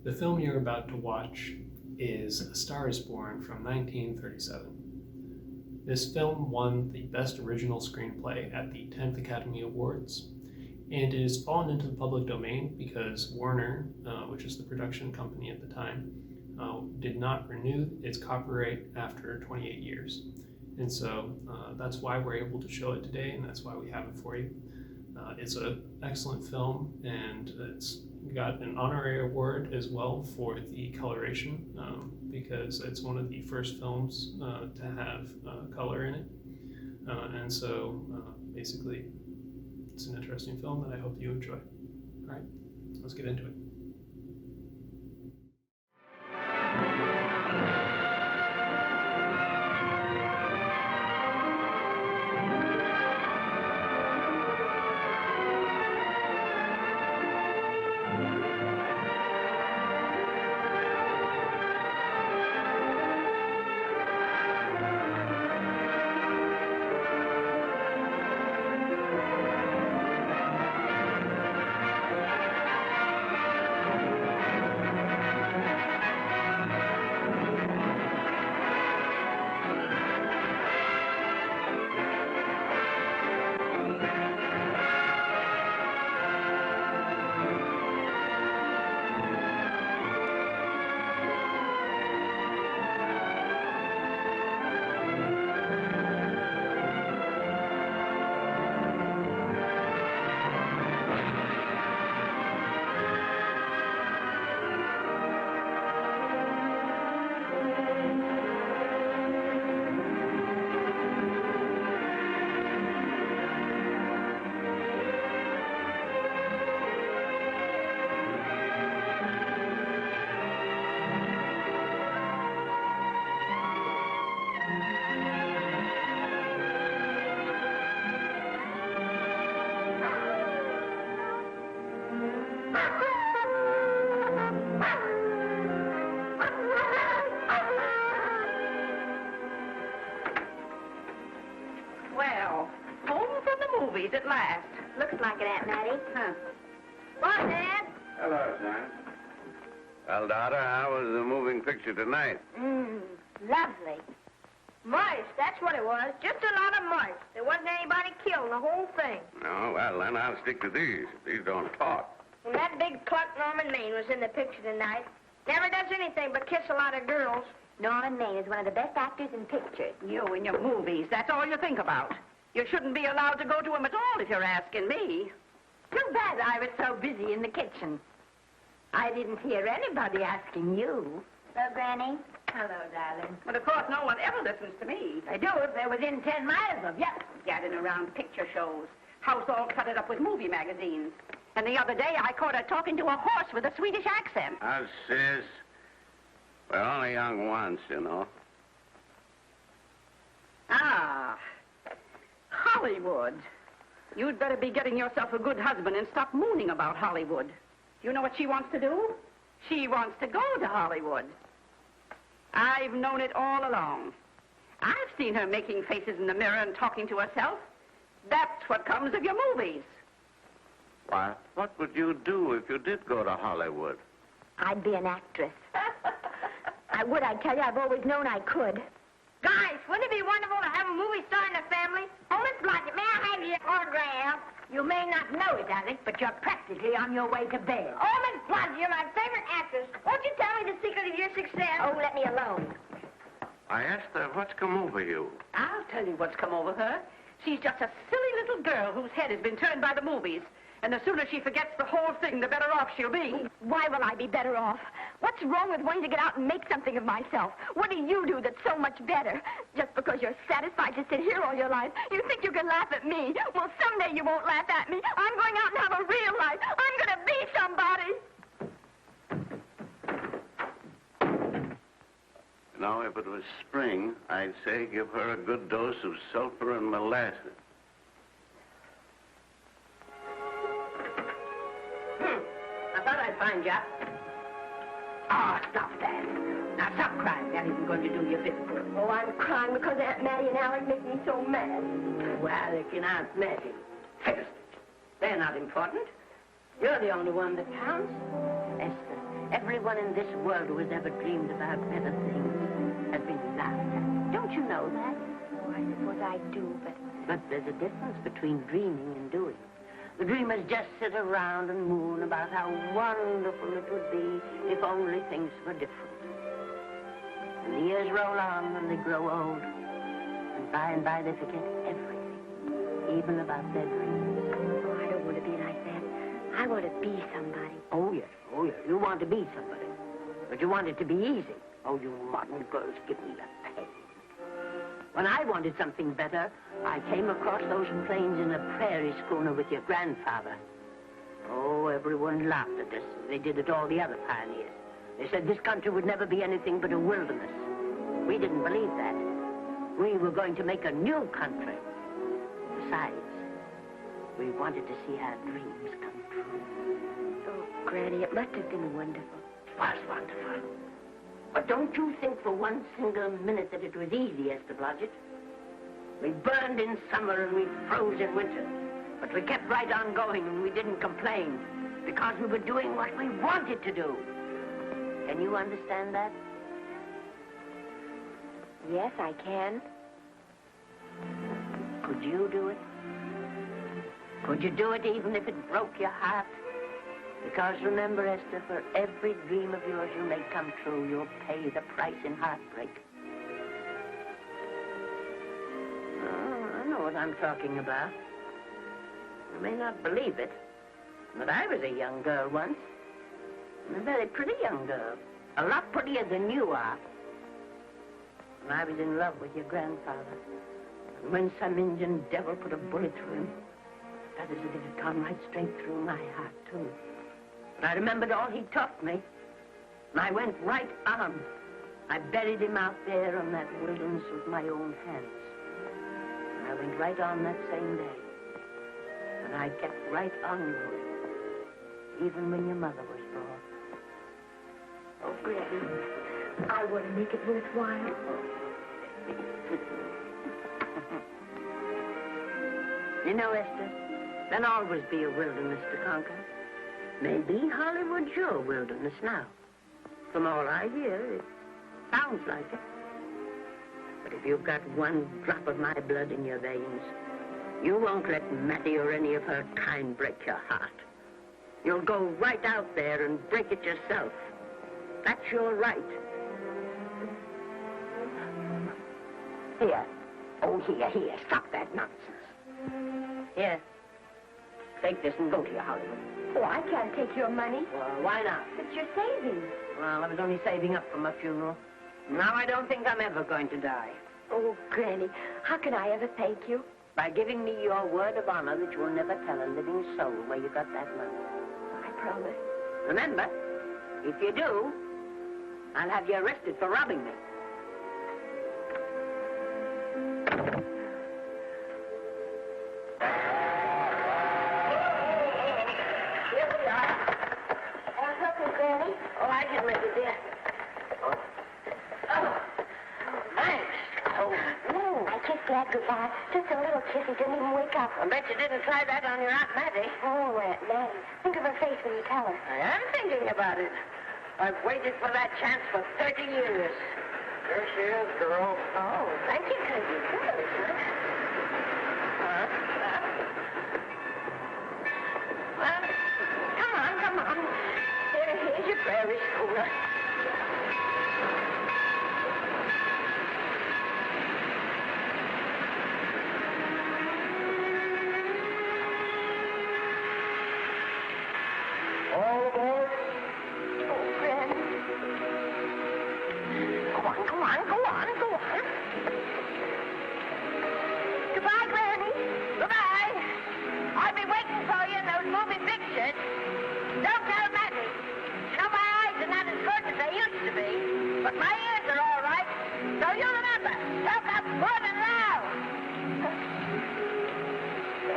The film you're about to watch is A Star is Born from 1937. This film won the Best Original Screenplay at the 10th Academy Awards, and it has fallen into the public domain because Warner, which is the production company at the time, did not renew its copyright after 28 years. And so that's why we're able to show it today, and that's why we have it for you. It's an excellent film, and it's got an honorary award as well for the coloration, because it's one of the first films to have color in it. And so basically, it's an interesting film that I hope you enjoy. All right, let's get into it. At last. Looks like it, Aunt Mattie. Huh. What, Dad? Hello, son. Well, daughter, how was the moving picture tonight? Lovely. Mice, that's what it was. Just a lot of mice. There wasn't anybody killed in the whole thing. No, well, then I'll stick to these. These don't talk. And that big cluck Norman Maine was in the picture tonight. Never does anything but kiss a lot of girls. Norman Maine is one of the best actors in pictures. You and your movies, that's all you think about. You shouldn't be allowed to go to him at all if you're asking me. Too bad I was so busy in the kitchen. I didn't hear anybody asking you. Hello, Granny. Hello, darling. But of course, no one ever listens to me. I do if they're within 10 miles of you. Gadding around picture shows. House all cluttered up with movie magazines. And the other day, I caught her talking to a horse with a Swedish accent. Sis. We're only young once, you know. Ah. Hollywood. You'd better be getting yourself a good husband and stop mooning about Hollywood. You know what she wants to do? She wants to go to Hollywood. I've known it all along. I've seen her making faces in the mirror and talking to herself. That's what comes of your movies. Why, what would you do if you did go to Hollywood? I'd be an actress. I would, I tell you. I've always known I could. Guys, wouldn't it be wonderful to have a movie star in the family? Oh, Miss Blodgett, may I have your autograph? You may not know it, Alec, but you're practically on your way to bed. Oh, Miss Blodgett, you're my favorite actress. Won't you tell me the secret of your success? Oh, let me alone. I asked her what's come over you. I'll tell you what's come over her. She's just a silly little girl whose head has been turned by the movies. And the sooner she forgets the whole thing, the better off she'll be. Why will I be better off? What's wrong with wanting to get out and make something of myself? What do you do that's so much better? Just because you're satisfied to sit here all your life, you think you can laugh at me. Well, someday you won't laugh at me. I'm going out and have a real life. I'm going to be somebody. Now, if it was spring, I'd say give her a good dose of sulfur and molasses. I thought I'd find you. Oh, stop that. Now, stop crying. That isn't going to do you a bit of good. Oh, I'm crying because Aunt Mattie and Alec make me so mad. Oh, Alec and Aunt Mattie. Fiddlesticks. They're not important. You're the only one that counts. Esther, everyone in this world who has ever dreamed about better things has been laughed at. Don't you know that? Oh, I suppose I do, but... But there's a difference between dreaming and doing. The dreamers just sit around and moon about how wonderful it would be if only things were different. And the years roll on and they grow old. And by they forget everything, even about their dreams. Oh, I don't want to be like that. I want to be somebody. Oh, yes. You want to be somebody. But you want it to be easy. Oh, you modern girls give me the pain. When I wanted something better, I came across those plains in a prairie schooner with your grandfather. Oh, everyone laughed at us. They did it all the other pioneers. They said this country would never be anything but a wilderness. We didn't believe that. We were going to make a new country. Besides, we wanted to see our dreams come true. Oh, Granny, it must have been wonderful. It was wonderful. But don't you think for one single minute that it was easy, Esther Blodgett? We burned in summer and we froze in winter. But we kept right on going and we didn't complain because we were doing what we wanted to do. Can you understand that? Yes, I can. Could you do it? Could you do it even if it broke your heart? Because remember, Esther, for every dream of yours you may come true, you'll pay the price in heartbreak. Oh, I know what I'm talking about. You may not believe it, but I was a young girl once. And a very pretty young girl. A lot prettier than you are. And I was in love with your grandfather. And when some Indian devil put a bullet through him, that is as if it had gone right straight through my heart, too. But I remembered all he taught me. And I went right on. I buried him out there on that wilderness with my own hands. And I went right on that same day. And I kept right on going. Even when your mother was born. Oh, Granny, I want to make it worthwhile. You know, Esther, there'll always be a wilderness to conquer. Maybe Hollywood's your wilderness now. From all I hear, it sounds like it. But if you've got one drop of my blood in your veins, you won't let Mattie or any of her kind break your heart. You'll go right out there and break it yourself. That's your right. Here. Oh, here. Stop that nonsense. Here. Take this and go to your Hollywood. Oh, I can't take your money. Well, why not? It's your savings. Well, I was only saving up for my funeral. Now I don't think I'm ever going to die. Oh, Granny, how can I ever thank you? By giving me your word of honor that you will never tell a living soul where you got that money. I promise. Remember, if you do, I'll have you arrested for robbing me. Here we are. Help me, Granny. Oh, I can let you there. Oh, thanks. Oh, I kissed Dad goodbye. Just a little kiss. He didn't even wake up. I bet you didn't try that on your Aunt Mattie. Oh, Aunt Mattie. Think of her face when you tell her. I am thinking about it. I've waited for that chance for 30 years. Here she is, girl. Oh, thank you, cousin. Good, huh? Well, come on. Here's your prairie schooner. All aboard. Go on. Goodbye, Granny. Goodbye. I'll be waiting for you in those movie pictures. Don't tell Mattie. You know, my eyes are not as good as they used to be, but my ears are all right. So you remember, talk up good and loud.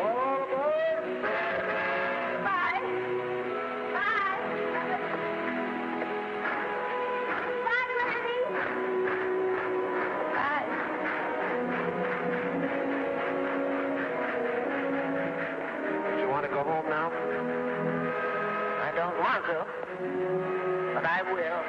All aboard. Bye. Bye. Bye, Granny. Bye. You want to go home? want to, but I will.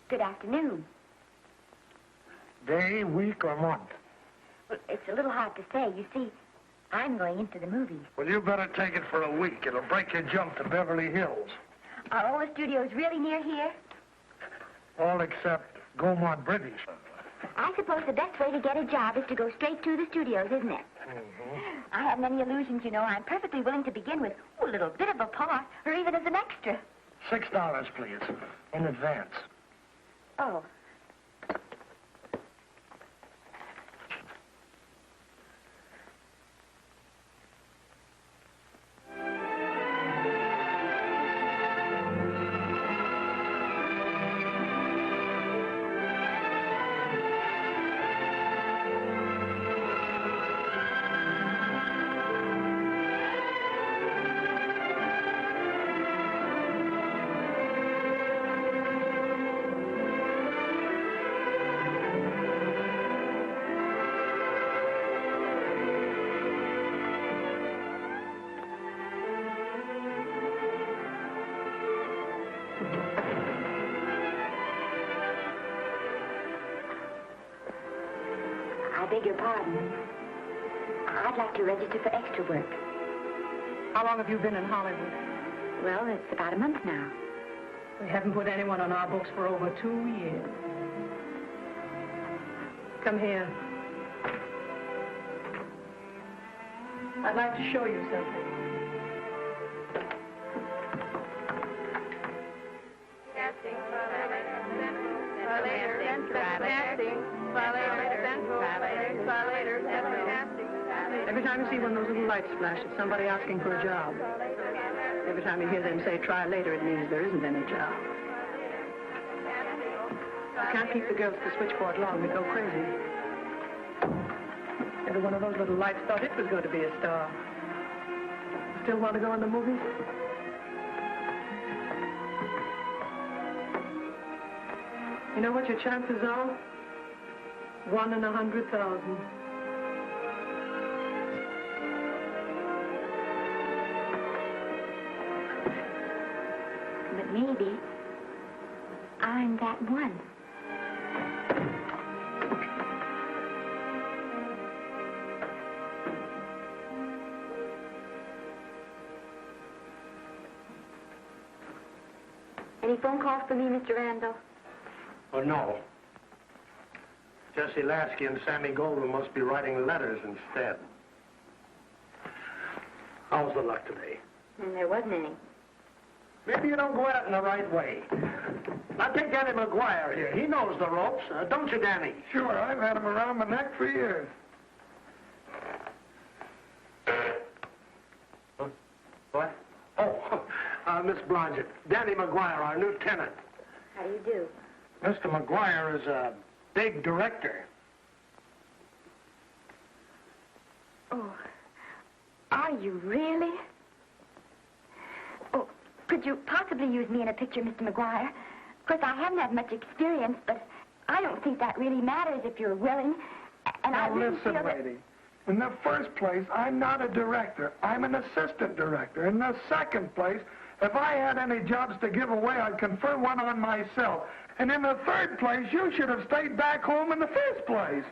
Good afternoon. Day, week, or month? Well, it's a little hard to say. You see, I'm going into the movies. Well, you better take it for a week. It'll break your jump to Beverly Hills. Are all the studios really near here? All except Gaynor British. I suppose the best way to get a job is to go straight to the studios, isn't it? I haven't any illusions, you know. I'm perfectly willing to begin with a little bit of a part, or even as an extra. $6, please, in advance. Oh. I beg your pardon. I'd like to register for extra work. How long have you been in Hollywood? Well, it's about a month now. We haven't put anyone on our books for over 2 years. Come here. I'd like to show you something. Every time you see one of those little lights flash, it's somebody asking for a job. Every time you hear them say, try later, it means there isn't any job. You can't keep the girls at the switchboard long. They go crazy. Every one of those little lights thought it was going to be a star. Still want to go in the movies? You know what your chances are? 1 in 100,000. But maybe I'm that one. Any phone calls for me, Mr. Randall? Oh, no. Jesse Lasky and Sammy Goldwyn must be writing letters instead. How's the luck today? And there wasn't any. Maybe you don't go at it in the right way. Now take Danny McGuire here. He knows the ropes. Don't you, Danny? Sure, I've had him around my neck for years. What? Oh, Miss Blodgett. Danny McGuire, our new tenant. How do you do? Mr. McGuire is a big director. Oh, are you really? Oh, could you possibly use me in a picture, Mr. McGuire? Of course, I haven't had much experience, but I don't think that really matters if you're willing. And I Now really listen, feel that... lady. In the first place, I'm not a director. I'm an assistant director. In the second place, if I had any jobs to give away, I'd confer one on myself. And in the third place, you should have stayed back home in the first place.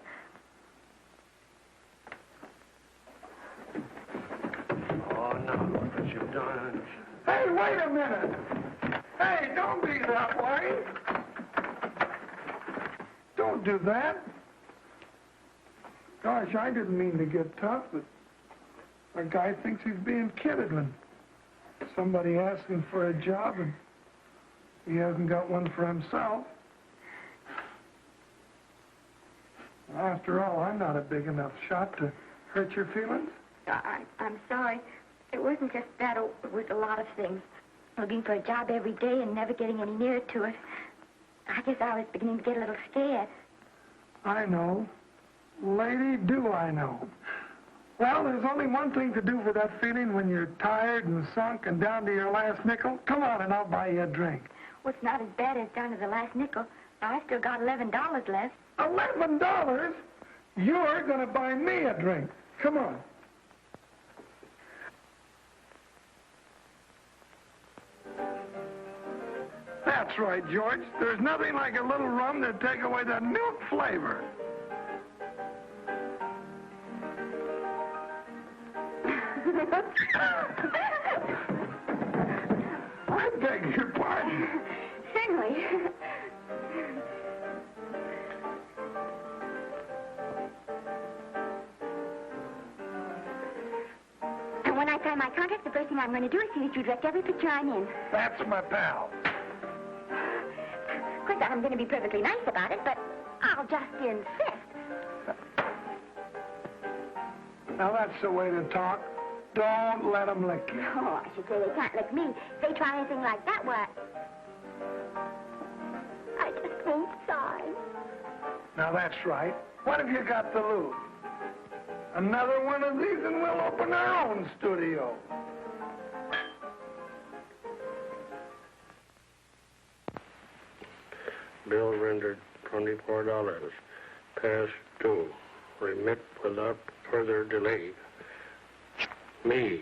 Oh, no, look what you've done. Hey, wait a minute. Hey, don't be that way. Don't do that. Gosh, I didn't mean to get tough, but a guy thinks he's being kidded when somebody asks him for a job and he hasn't got one for himself. After all, I'm not a big enough shot to hurt your feelings. I'm sorry. It wasn't just that. It was a lot of things. Looking for a job every day and never getting any nearer to it. I guess I was beginning to get a little scared. I know. Lady, do I know. Well, there's only one thing to do for that feeling when you're tired and sunk and down to your last nickel. Come on and I'll buy you a drink. Well, it's not as bad as down to the last nickel. I still got $11 left. $11? You're going to buy me a drink. Come on. That's right, George. There's nothing like a little rum to take away the milk flavor. I beg your pardon. Certainly. And when I sign my contract, the first thing I'm going to do is see that you direct every picture I'm in. That's my pal. Of course, I'm going to be perfectly nice about it, but I'll just insist. Now, that's the way to talk. Don't let them lick you. Oh, I should say they can't lick me. If they try anything like that, why... I just won't sign. Now, that's right. What have you got to lose? Another one of these and we'll open our own studio. Bill rendered $24. Past due. Remit without further delay. Me.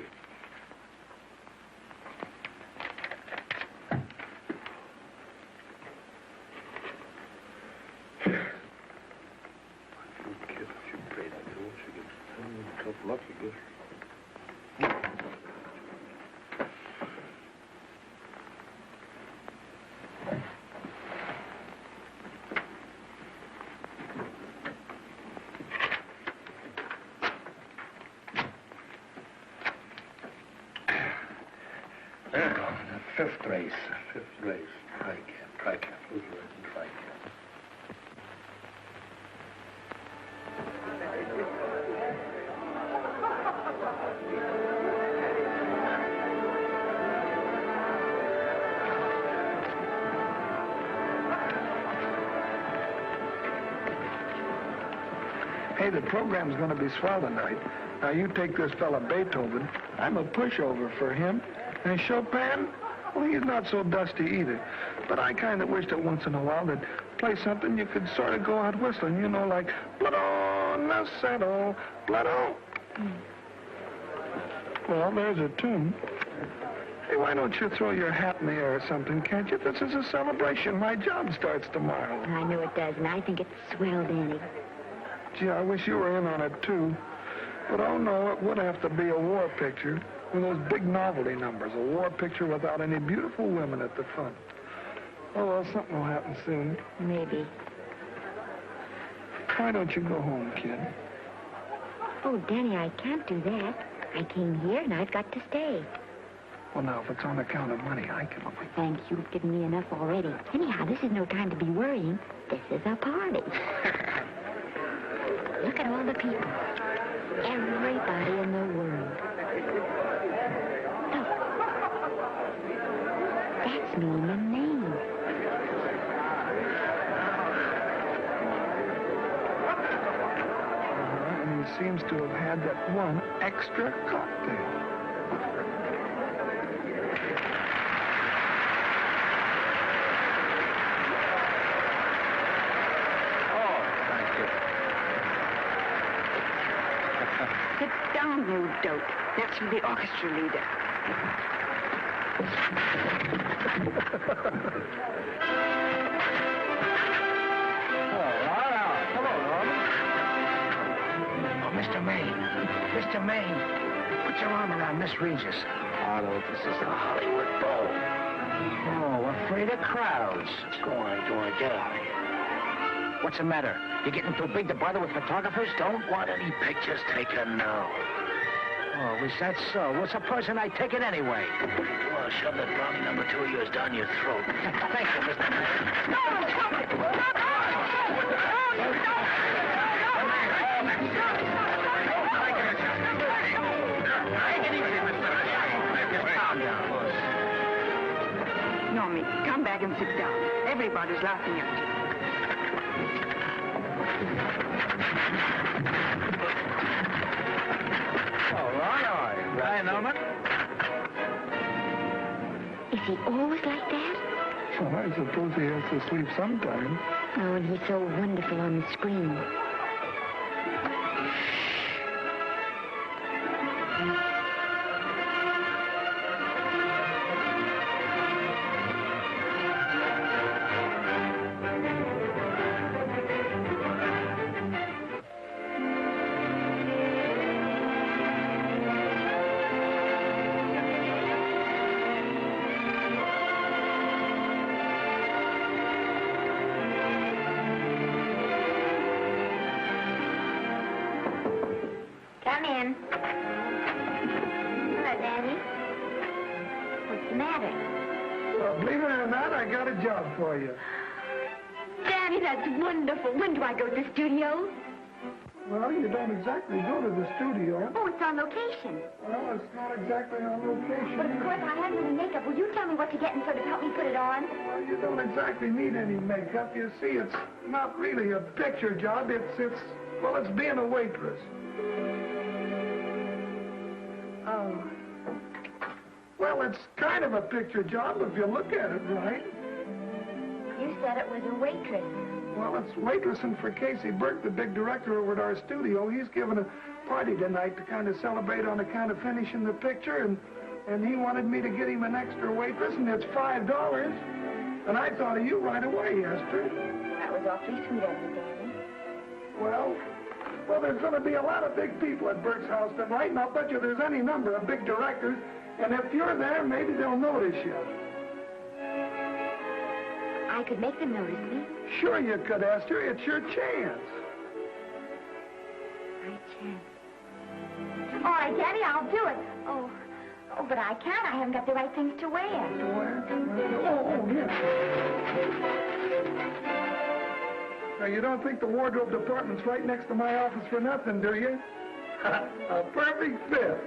Fifth race. Fifth race. Tri-cap. Who's riding tri-cap? Hey, the program's going to be swell tonight. Now, you take this fella Beethoven. I'm a pushover for him. And Chopin, well, he's not so dusty either. But I kind of wished that once in a while they'd play something you could sort of go out whistling, you know, like Blood on the Saddle, Blood on. Well, there's a tune. Hey, why don't you throw your hat in the air or something, can't you? This is a celebration. My job starts tomorrow. I know it does, and I think it's swell, Danny. Gee, I wish you were in on it, too. But, oh, no, it would have to be a war picture. One of those big novelty numbers, a war picture without any beautiful women at the front. Oh, well, something will happen soon. Maybe. Why don't you go home, kid? Oh, Danny, I can't do that. I came here, and I've got to stay. Well, now, if it's on account of money, I can... Thanks, you've given me enough already. Anyhow, this is no time to be worrying. This is a party. Look at all the people. Everybody in the world. Look. That's me and Maine. And he seems to have had that one extra cocktail. Sit down, you dope. That's the orchestra leader. Mr. Maine. Mr. Maine, put your arm around Miss Regis. Otto, this is the Hollywood Bowl. Oh, afraid of crowds. Go on, get out of here. What's the matter? You getting too big to bother with photographers? Don't want any pictures taken now. Oh, is that so? Well, supposing I take it anyway. Well, shove that brownie number 2 of yours down your throat. Thank you, Mr. Normie, come back and sit down. Everybody's laughing at you. All right. Hi, Norman. Is he always like that? Well, I suppose he has to sleep sometime. Oh, and he's so wonderful on the screen. Come in. Hello, Daddy. What's the matter? Well, believe it or not, I got a job for you. Daddy, that's wonderful. When do I go to the studio? Well, you don't exactly go to the studio. Oh, it's on location. Well, it's not exactly on location. But of course, I haven't any makeup. Will you tell me what to get and sort of help me put it on? Well, you don't exactly need any makeup. You see, it's not really a picture job. It's being a waitress. Oh. Well, it's kind of a picture job if you look at it right. You said it was a waitress. Well, it's waitressing for Casey Burke, the big director over at our studio. He's giving a party tonight to kind of celebrate on account of finishing the picture, and he wanted me to get him an extra waitress, and it's $5. And I thought of you right away, Esther. That was awfully sweet of you, Daddy. Well, there's going to be a lot of big people at Burke's house tonight, and I'll bet you there's any number of big directors, and if you're there, maybe they'll notice you. I could make them notice me. Sure you could, Esther. It's your chance. My chance. All right, Daddy, I'll do it. Oh, but I can't. I haven't got the right things to wear. Oh, yeah. Now, you don't think the wardrobe department's right next to my office for nothing, do you? A perfect fit.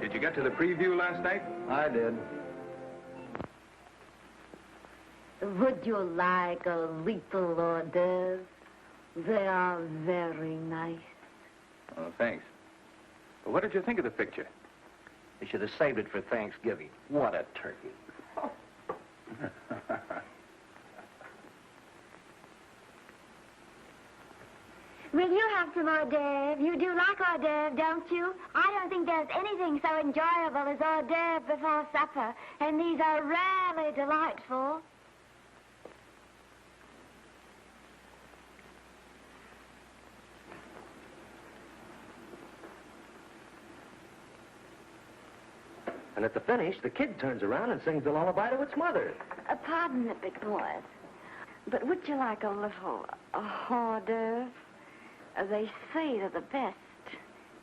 Did you get to the preview last night? I did. Would you like a little hors d'oeuvre? They are very nice. Oh, thanks. Well, what did you think of the picture? They should have saved it for Thanksgiving. What a turkey. Will you have some hors d'oeuvre? You do like hors d'oeuvre, don't you? I don't think there's anything so enjoyable as hors d'oeuvre before supper, and these are really delightful. And at the finish, the kid turns around and sings the lullaby to its mother. Pardon me, big boys, but would you like a little hors d'oeuvre? They say they're the best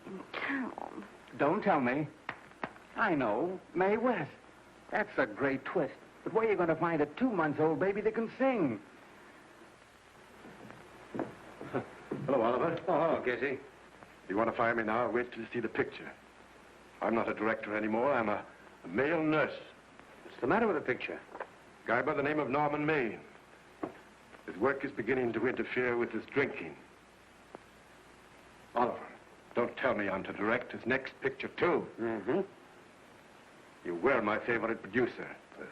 in town. Don't tell me. I know. Mae West. That's a great twist. But where are you going to find a 2-month-old baby that can sing? Hello, Oliver. Oh, hello, Casey. You want to fire me now? Wait till you see the picture. I'm not a director anymore. I'm a male nurse. What's the matter with the picture? Guy by the name of Norman Maine. His work is beginning to interfere with his drinking. Oliver, don't tell me I'm to direct his next picture, too. Mm-hmm. You were my favorite producer.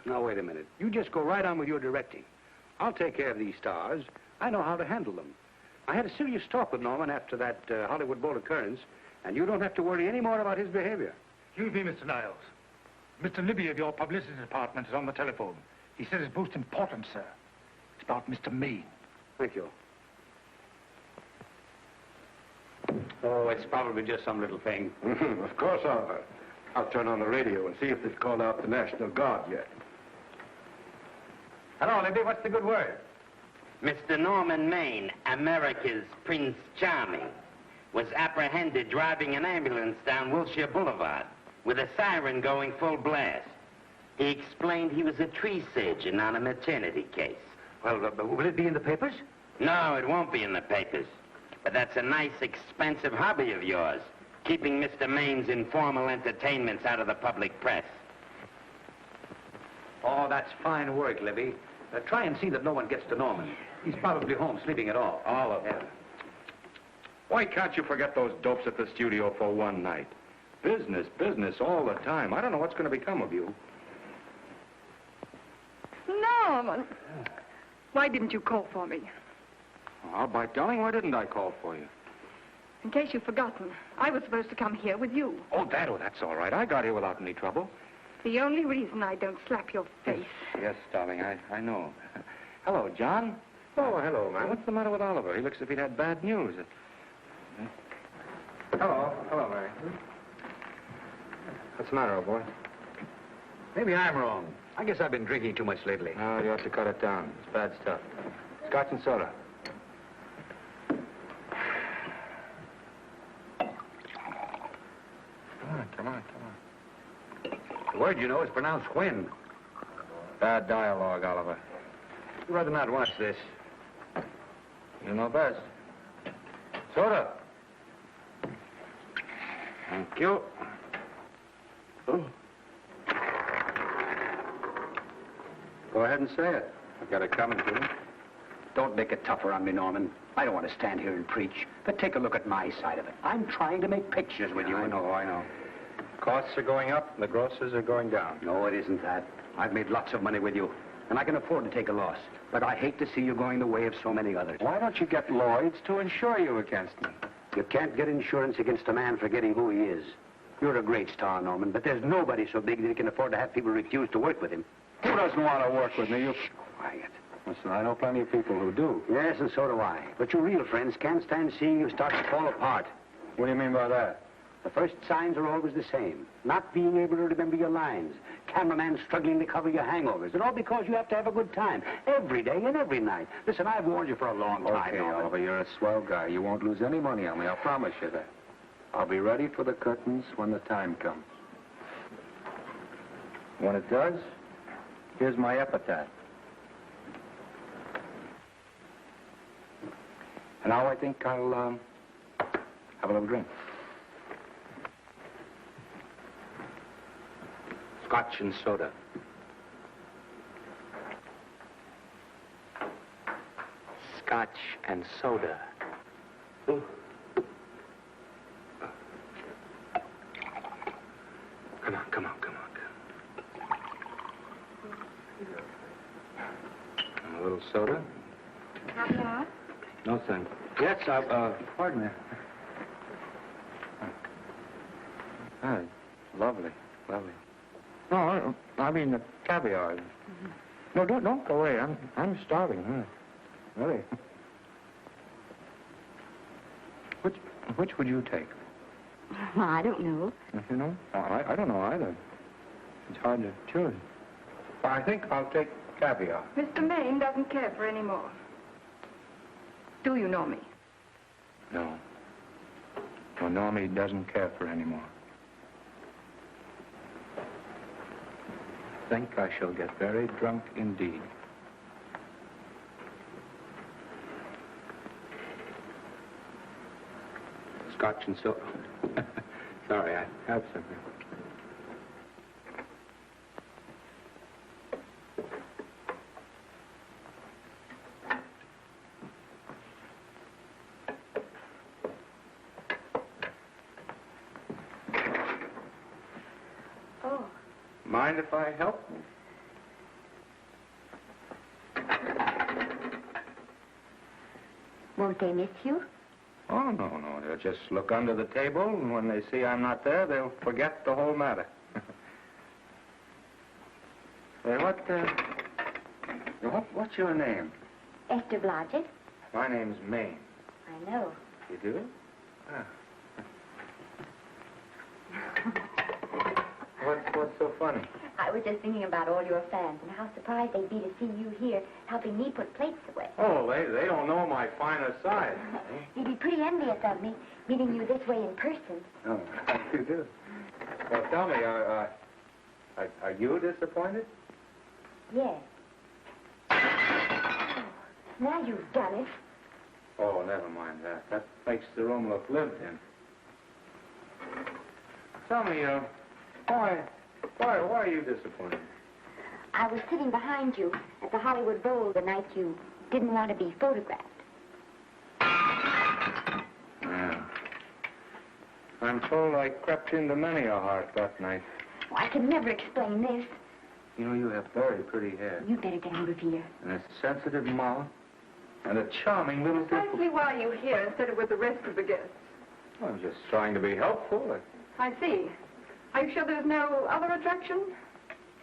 Now, wait a minute. You just go right on with your directing. I'll take care of these stars. I know how to handle them. I had a serious talk with Norman after that Hollywood Bowl occurrence, and you don't have to worry any more about his behavior. Excuse me, Mr. Niles. Mr. Libby of your publicity department is on the telephone. He says it's most important, sir. It's about Mr. Maine. Thank you. Oh, it's probably just some little thing. Of course, Oliver. I'll turn on the radio and see if they've called out the National Guard yet. Hello, Libby. What's the good word? Mr. Norman Maine, America's Prince Charming, was apprehended driving an ambulance down Wilshire Boulevard with a siren going full blast. He explained he was a tree surgeon on a maternity case. Well, will it be in the papers? No, it won't be in the papers. But that's a nice, expensive hobby of yours, keeping Mr. Maine's informal entertainments out of the public press. Oh, that's fine work, Libby. Try and see that no one gets to Norman. He's probably home sleeping it off. Oliver. Yeah. Why can't you forget those dopes at the studio for one night? Business, business all the time. I don't know what's going to become of you. Norman, why didn't you call for me? Oh, by darling, why didn't I call for you? In case you've forgotten, I was supposed to come here with you. Oh, that's all right. I got here without any trouble. The only reason I don't slap your face. Yes, darling, I know. Hello, John. Oh, hello, man. What's the matter with Oliver? He looks as if he'd had bad news. Hello, Mary. What's the matter, old boy? Maybe I'm wrong. I guess I've been drinking too much lately. No, you ought to cut it down. It's bad stuff. Scotch and soda. Come on. The word, you know, is pronounced when. Bad dialogue, Oliver. You'd rather not watch this. You know best. Soda. Thank you. Oh. Go ahead and say it. I've got it coming to me. Don't make it tougher on me, Norman. I don't want to stand here and preach, but take a look at my side of it. I'm trying to make pictures with you. I know. Costs are going up, and the grosses are going down. No, it isn't that. I've made lots of money with you, and I can afford to take a loss. But I hate to see you going the way of so many others. Why don't you get Lloyd's to insure you against me? You can't get insurance against a man forgetting who he is. You're a great star, Norman, but there's nobody so big that he can afford to have people refuse to work with him. Who doesn't want to work with me? You... Quiet. Listen, I know plenty of people who do. Yes, and so do I. But your real friends can't stand seeing you start to fall apart. What do you mean by that? The first signs are always the same. Not being able to remember your lines. Cameraman struggling to cover your hangovers. And all because you have to have a good time. Every day and every night. Listen, I've warned you for a long time, Okay, Norman. Oliver, you're a swell guy. You won't lose any money on me. I'll promise you that. I'll be ready for the curtains when the time comes. When it does, here's my epitaph. And now I think I'll, have a little drink. Scotch and soda. Scotch and soda. Come on. And a little soda? Yeah? No, thanks. Yes, pardon me. Ah, lovely. No, I mean the caviar. Mm-hmm. No, don't go away. I'm starving. Huh? Really. Which would you take? I don't know. You know? I don't know either. It's hard to choose. I think I'll take caviar. Mr. Maine doesn't care for any more. Do you know me? No. Well, Normie doesn't care for any more. I think I shall get very drunk indeed. Scotch and soda. Sorry, I have something. Oh. Mind if I help? Won't they miss you? Oh, no. They'll just look under the table, and when they see I'm not there, they'll forget the whole matter. Hey, what's your name? Esther Blodgett. My name's Maine. I know. You do? Ah. What's so funny? I was just thinking about all your fans and how surprised they'd be to see you here helping me put plates away. Oh, they don't know my finer side. They'd be pretty envious of me, meeting you this way in person. Oh, you do? Well, tell me, are you disappointed? Yes. Oh, now you've done it. Oh, never mind that. That makes the room look lived in. Tell me, why are you disappointed? I was sitting behind you at the Hollywood Bowl the night you didn't want to be photographed. Yeah. I'm told I crept into many a heart that night. Oh, I can never explain this. You know, you have very pretty hair. You better get out of here. And a sensitive mouth. And a charming little... Precisely why are you here instead of with the rest of the guests? I'm just trying to be helpful. I see. Are you sure there's no other attraction?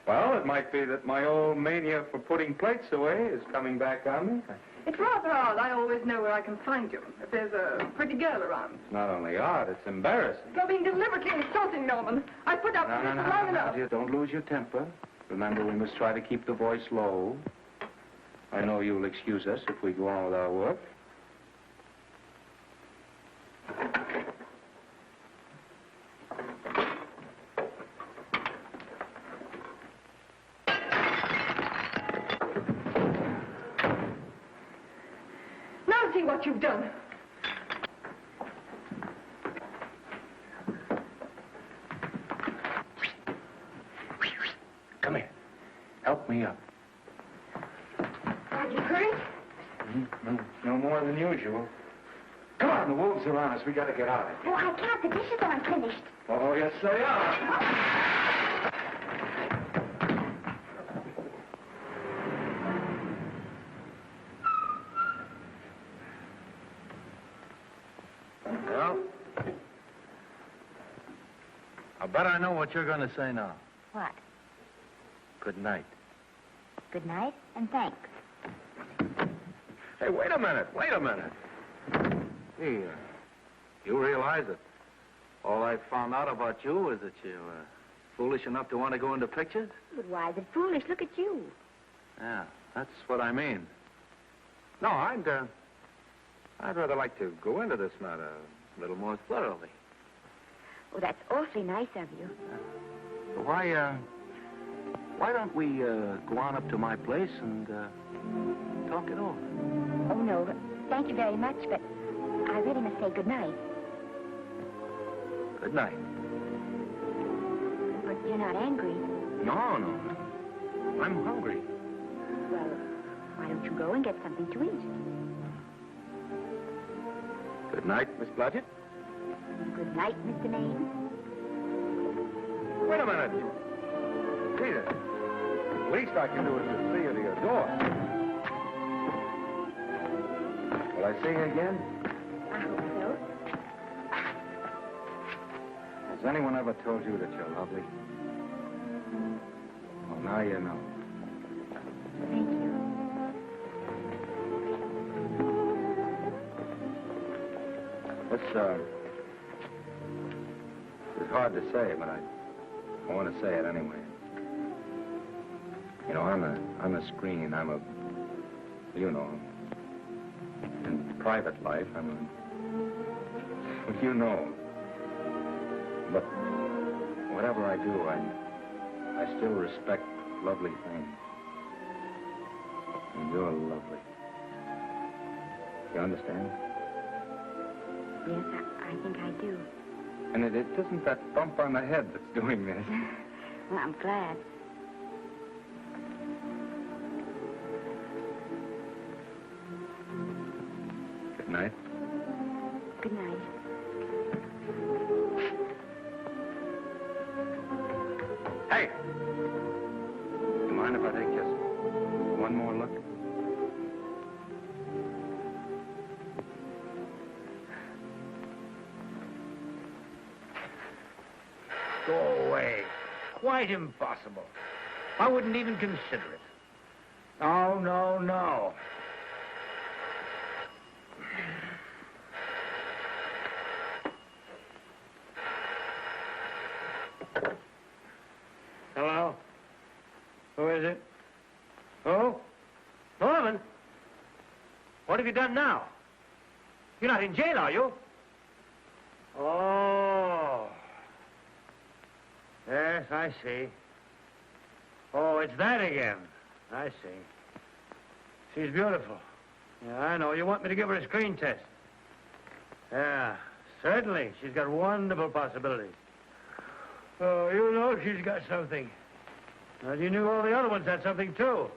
Well, it might be that my old mania for putting plates away is coming back on me. It's rather odd. I always know where I can find you if there's a pretty girl around. It's not only odd, it's embarrassing. You're being deliberately insulting, Norman. I put up with this for long enough. Dear, don't lose your temper. Remember, we must try to keep the voice low. I know you'll excuse us if we go on with our work. Now see what you've done. Come here. Help me up. Are you hurt? No more than usual. Come on, the wolves are on us. We got to get out of here. Oh, I can't. The dishes aren't finished. Oh, yes, they are. Well, I bet I know what you're going to say now. What? Good night. Good night, and thanks. Hey, wait a minute. Hey, you realize that all I found out about you is that you're foolish enough to want to go into pictures? But why is it foolish? Look at you. Yeah, that's what I mean. No, I'd rather like to go into this matter a little more thoroughly. Oh, that's awfully nice of you. So why don't we go on up to my place and talk it over? Oh, no, thank you very much, but I really must say good night. Good night. But you're not angry. No. I'm hungry. Well, why don't you go and get something to eat? Good night, Miss Blodgett. Good night, Mr. Maine. Wait a minute. Peter, the least I can do is to see you to your door. Will I see you again? I hope so. Has anyone ever told you that you're lovely? Well, now you know. Thank you. It's hard to say, but I want to say it anyway. You know, on the screen, I'm a, you know, in private life, I'm a, well, you know. But whatever I do, I still respect lovely things. And you're lovely. You understand? Yes, I think I do. And it isn't that bump on the head that's doing this. Well, I'm glad. Good night. Good night. Hey! You mind if I take just one more look? Go away. Quite impossible. I wouldn't even consider it. No, no, no. Hello? Who is it? Who? Norman? What have you done now? You're not in jail, are you? Oh. Yes, I see. Oh, it's that again. I see. She's beautiful. Yeah, I know. You want me to give her a screen test? Yeah, certainly. She's got wonderful possibilities. Oh, you know she's got something. Well, you knew all the other ones had something, too.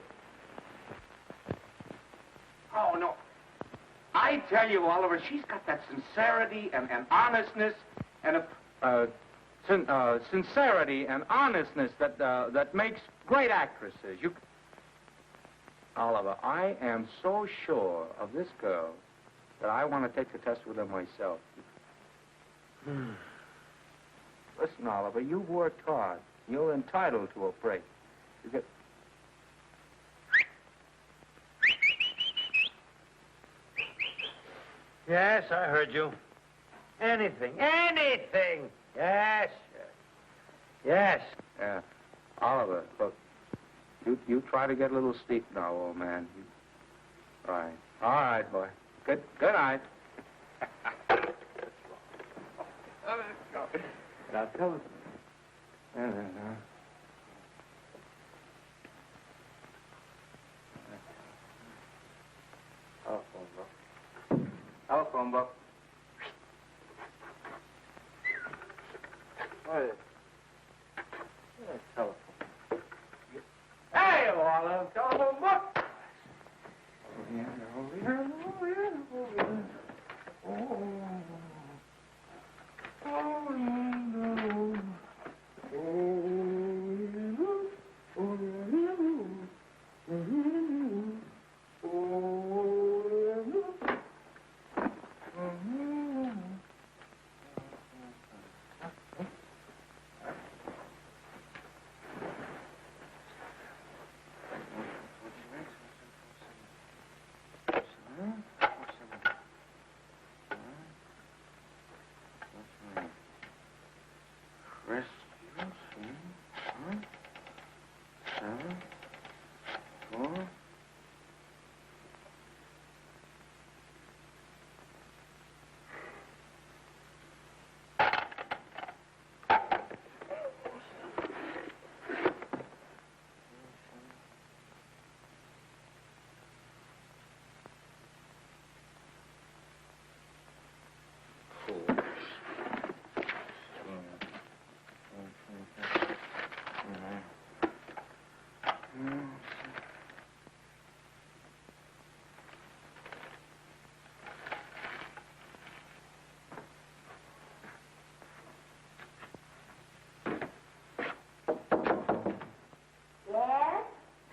Oh, no. I tell you, Oliver, she's got that sincerity and honestness and a... sincerity and honestness that makes great actresses. Oliver, I am so sure of this girl that I want to take the test with her myself. Listen, Oliver, you've worked hard. You're entitled to a break. You get... Yes, I heard you. Anything. Anything. Yes. Yes. Yeah. Oliver, look, you try to get a little sleep now, old man. All right. All right, boy. Good night. Now, tell us. Telephone book. Telephone book. What is it? Telephone. Hey, Olive, telephone book.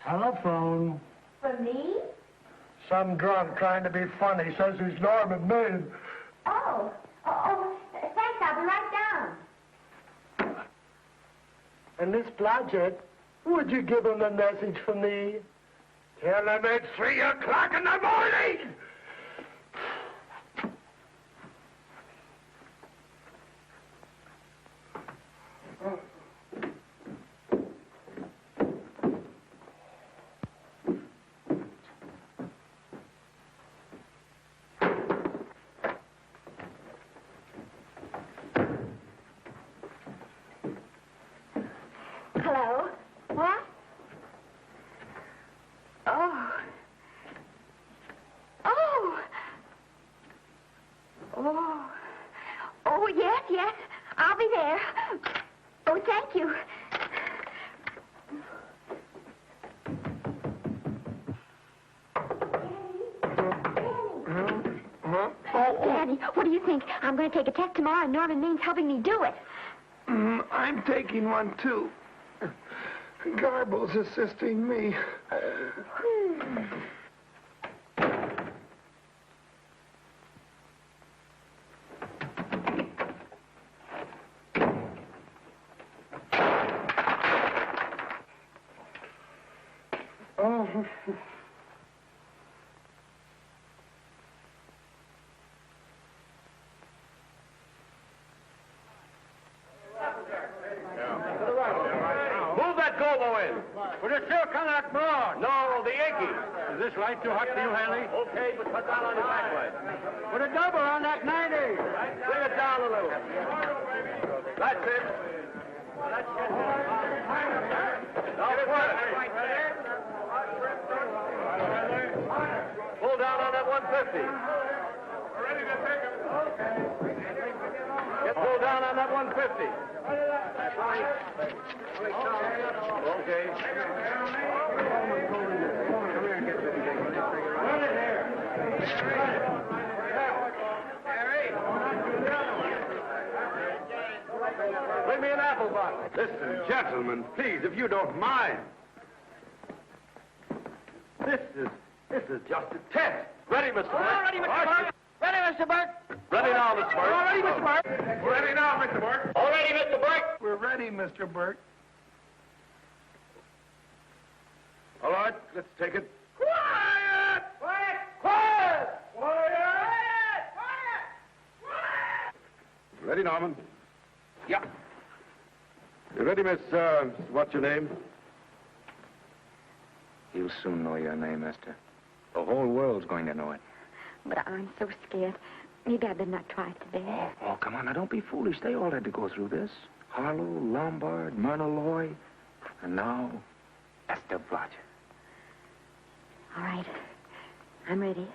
Telephone. For me? Some drunk trying to be funny says he's Norman Maine. Oh, thanks. I'll be right down. And Miss Blodgett, would you give him a message for me? Tell him it's 3 o'clock in the morning! think I'm going to take a test tomorrow and Norman Maine's helping me do it? I'm taking one, too. Garble's assisting me. Oh. Move that Gobo in. Would it still come out broad? No, the Yankee. Is this light too hot for you, Hanley? Okay, but cut down on your back leg. Put a double on that 90. Bring it down a little. That's it. Now pull it. Pull down on that 150. Ready to take it. Get pulled down on that 150. Okay. Bring me an apple box. Listen, gentlemen, please, if you don't mind. This is just a test. Ready, Mr. Burke? All ready, Mr. Burke. Ready, Mr. Burke. Ready now, Mr. Burke. All ready, Mr. Burke. Ready now, Mr. Burke. All ready, Mr. Burke. We're ready, Mr. Burke. All right, let's take it. Quiet! Quiet! Quiet! Quiet! Quiet! Ready, Norman? Yeah. You ready, Miss, what's your name? You'll soon know your name, Esther. The whole world's going to know it. But I'm so scared. Maybe I better not try it today. Oh, come on, now, don't be foolish. They all had to go through this. Harlow, Lombard, Myrna Loy, and now Esther Blodgett. All right. I'm ready.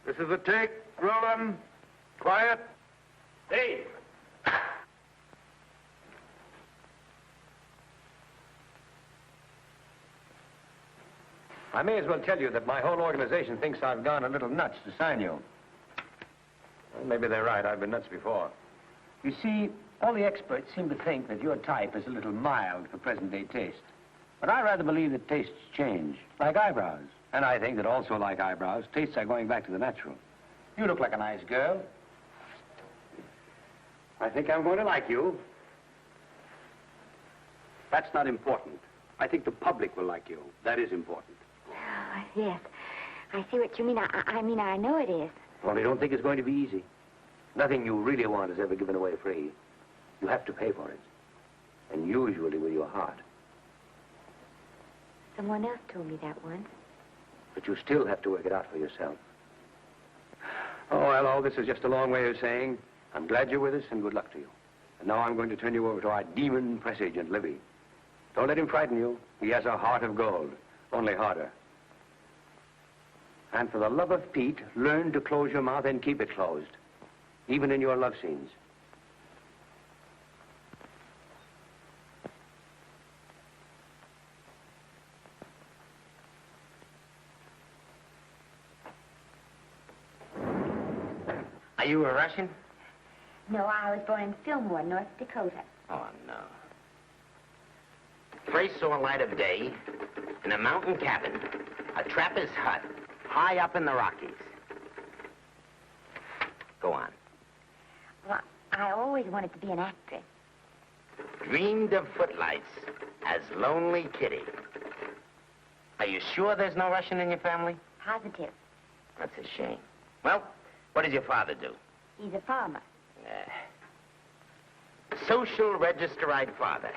This is a take. Roll 'em. Quiet. Hey. I may as well tell you that my whole organization thinks I've gone a little nuts to sign you. Well, maybe they're right. I've been nuts before. You see, all the experts seem to think that your type is a little mild for present-day taste. But I rather believe that tastes change, like eyebrows. And I think that also, like eyebrows, tastes are going back to the natural. You look like a nice girl. I think I'm going to like you. That's not important. I think the public will like you. That is important. Oh, yes. I see what you mean. I mean, I know it is. Well, I don't think it's going to be easy. Nothing you really want is ever given away free. You have to pay for it. And usually with your heart. Someone else told me that once. But you still have to work it out for yourself. Oh, well, all this is just a long way of saying, I'm glad you're with us and good luck to you. And now I'm going to turn you over to our demon press agent, Libby. Don't let him frighten you. He has a heart of gold, only harder. And for the love of Pete, learn to close your mouth and keep it closed, even in your love scenes. Are you a Russian? No, I was born in Fillmore, North Dakota. Oh, no. First saw light of day in a mountain cabin, a trapper's hut, high up in the Rockies. Go on. Well, I always wanted to be an actress. Dreamed of footlights as Lonely Kitty. Are you sure there's no Russian in your family? Positive. That's a shame. Well, what does your father do? He's a farmer. Social registerite father.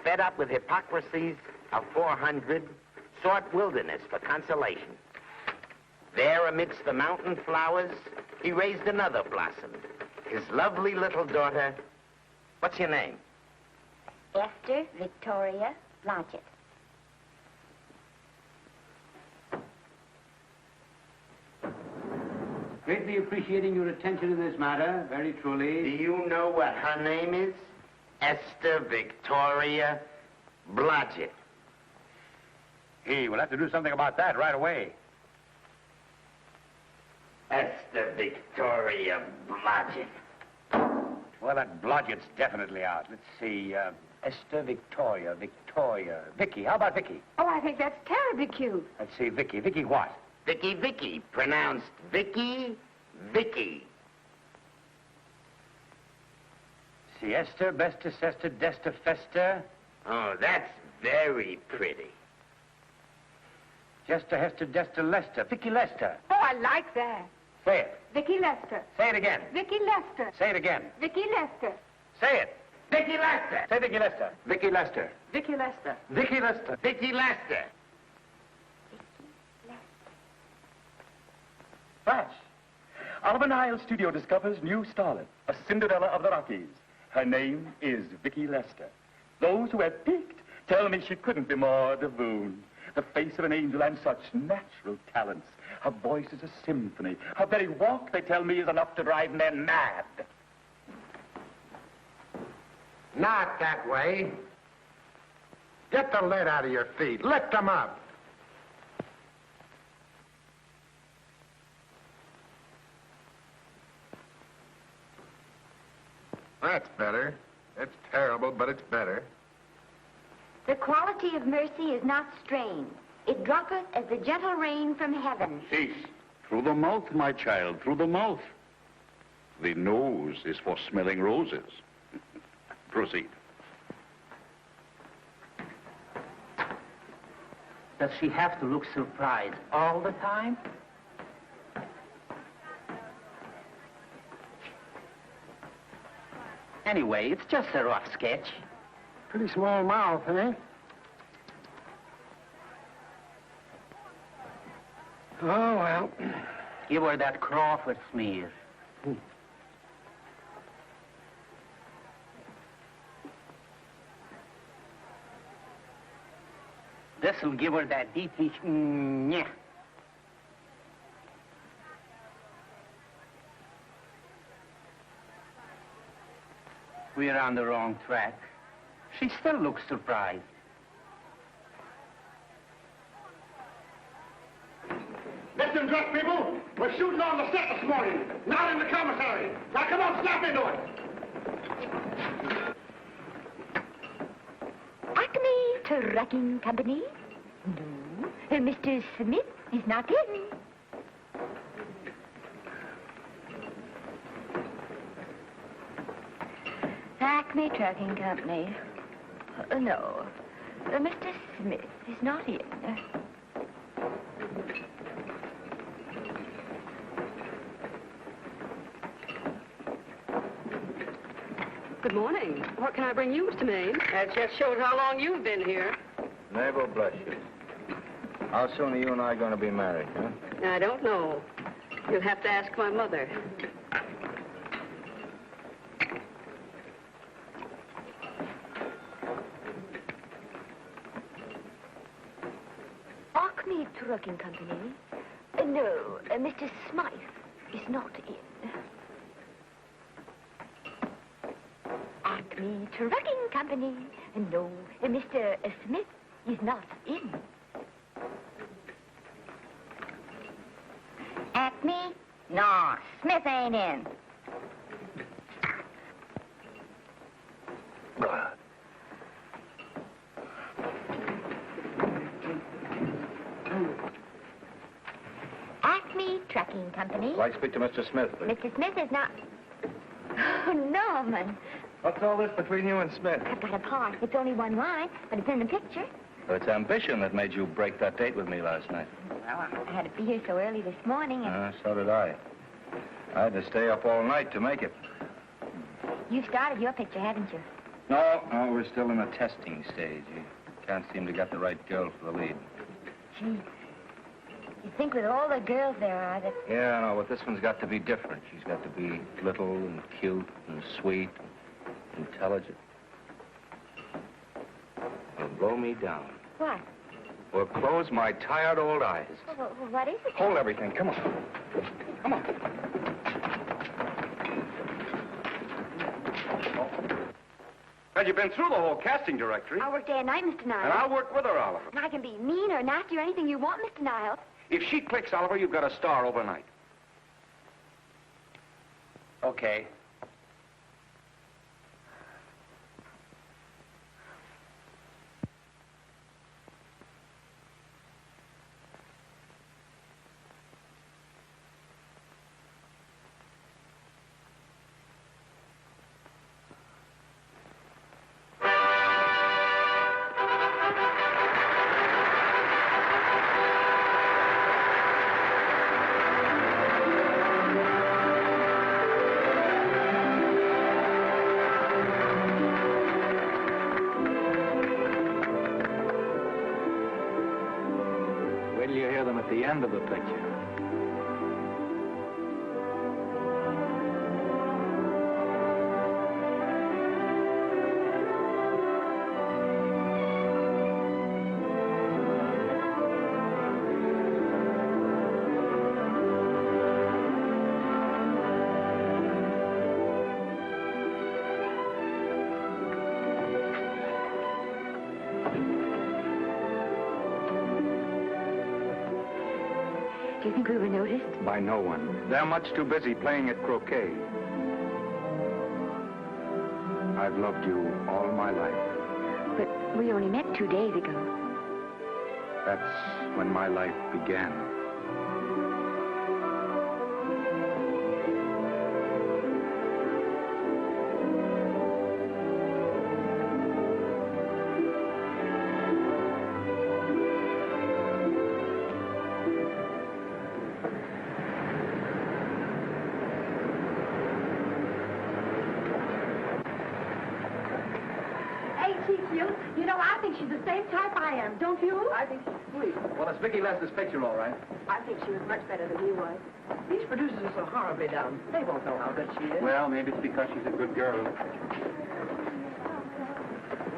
Fed up with hypocrisies of 400, sought wilderness for consolation. There amidst the mountain flowers, he raised another blossom. His lovely little daughter. What's your name? Esther Victoria Blodgett. Greatly appreciating your attention in this matter, very truly. Do you know what her name is? Esther Victoria Blodgett. Hey, we'll have to do something about that right away. Esther Victoria Blodgett. Well, that Blodgett's definitely out. Let's see, Esther Victoria, Vicky. How about Vicky? Oh, I think that's terribly cute. Let's see, Vicky. Vicky what? Vicky, pronounced Vicky. See, Esther, Bester, Sester, Dester, Fester. Oh, that's very pretty. Jester, Hester, Dester, Lester. Vicky Lester. Oh, I like that. Say it. Vicky Lester. Say it again. Vicky Lester. Say it again. Vicky Lester. Say it. Vicky Lester. Say Vicky Lester. Vicky Lester. Vicky Lester. Vicky Lester. Vicky Lester. Flash. Oliver Nile Studio discovers new starlet, a Cinderella of the Rockies. Her name is Vicky Lester. Those who have peeked tell me she couldn't be more divoon. The face of an angel and such natural talents. Her voice is a symphony. Her very walk, they tell me, is enough to drive men mad. Not that way. Get the lead out of your feet. Lift them up. That's better. It's terrible, but it's better. The quality of mercy is not strained. It droppeth as the gentle rain from heaven. Cease. Through the mouth, my child, through the mouth. The nose is for smelling roses. Proceed. Does she have to look surprised all the time? Anyway, it's just a rough sketch. Pretty small mouth, eh? Oh, well. Give her that Crawford smear. This'll give her that deeply yeah. We're on the wrong track. She still looks surprised. Listen, drunk people, we're shooting on the set this morning, not in the commissary. Now, come on, snap into it. Acme Trucking Company? No. Mr. Smith is not in. Acme Trucking Company. No. Mr. Smith is not in. Good morning. What can I bring you, Mr. Maine? That just shows how long you've been here. Mabel, bless you. How soon are you and I going to be married, huh? I don't know. You'll have to ask my mother. Acme Trucking Company? No, Mr. Smythe is not in. Acme Trucking Company? No, Mr. Smith is not in. Acme? No, Smith ain't in. Acme Trucking Company? I'd like to speak to Mr. Smith, please. Mr. Smith is not... Oh, Norman. What's all this between you and Smith? I've got a part. It's only one line, but it's in the picture. So it's ambition that made you break that date with me last night. Well, I had to be here so early this morning, and... So did I. I had to stay up all night to make it. You've started your picture, haven't you? No, we're still in the testing stage. You can't seem to get the right girl for the lead. Gee, you'd think with all the girls there are that... Yeah, I know, but this one's got to be different. She's got to be little and cute and sweet, intelligent. It'll blow me down. What? Will close my tired old eyes. Well, what is it? Hold everything. Come on. Come on. Well, you've been through the whole casting directory. I'll work day and night, Mr. Niles. And I'll work with her, Oliver. And I can be mean or nasty or anything you want, Mr. Niles. If she clicks, Oliver, you've got a star overnight. Okay. At the end of the picture. Do you think we were noticed? By no one. They're much too busy playing at croquet. I've loved you all my life. But we only met 2 days ago. That's when my life began. You know, I think she's the same type I am, don't you? I think she's sweet. Well, it's Vicki Lester's picture, all right. I think she was much better than he was. These producers are so horribly dumb. They won't know how good she is. Well, maybe it's because she's a good girl.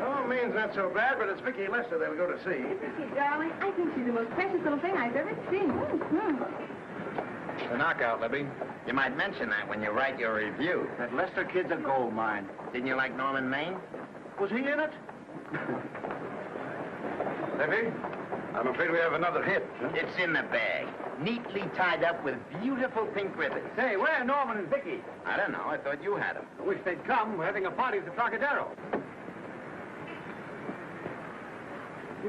Oh, Maine's not so bad, but it's Vicki Lester they'll go to see. Vicky, darling, I think she's the most precious little thing I've ever seen. The knockout, Libby. You might mention that when you write your review. That Lester kid's a gold mine. Didn't you like Norman Maine? Was he in it? Libby, I'm afraid we have another hit. Huh? It's in the bag, neatly tied up with beautiful pink ribbons. Say, where are Norman and Vicky? I don't know. I thought you had them. I wish they'd come. We're having a party at the Trocadero.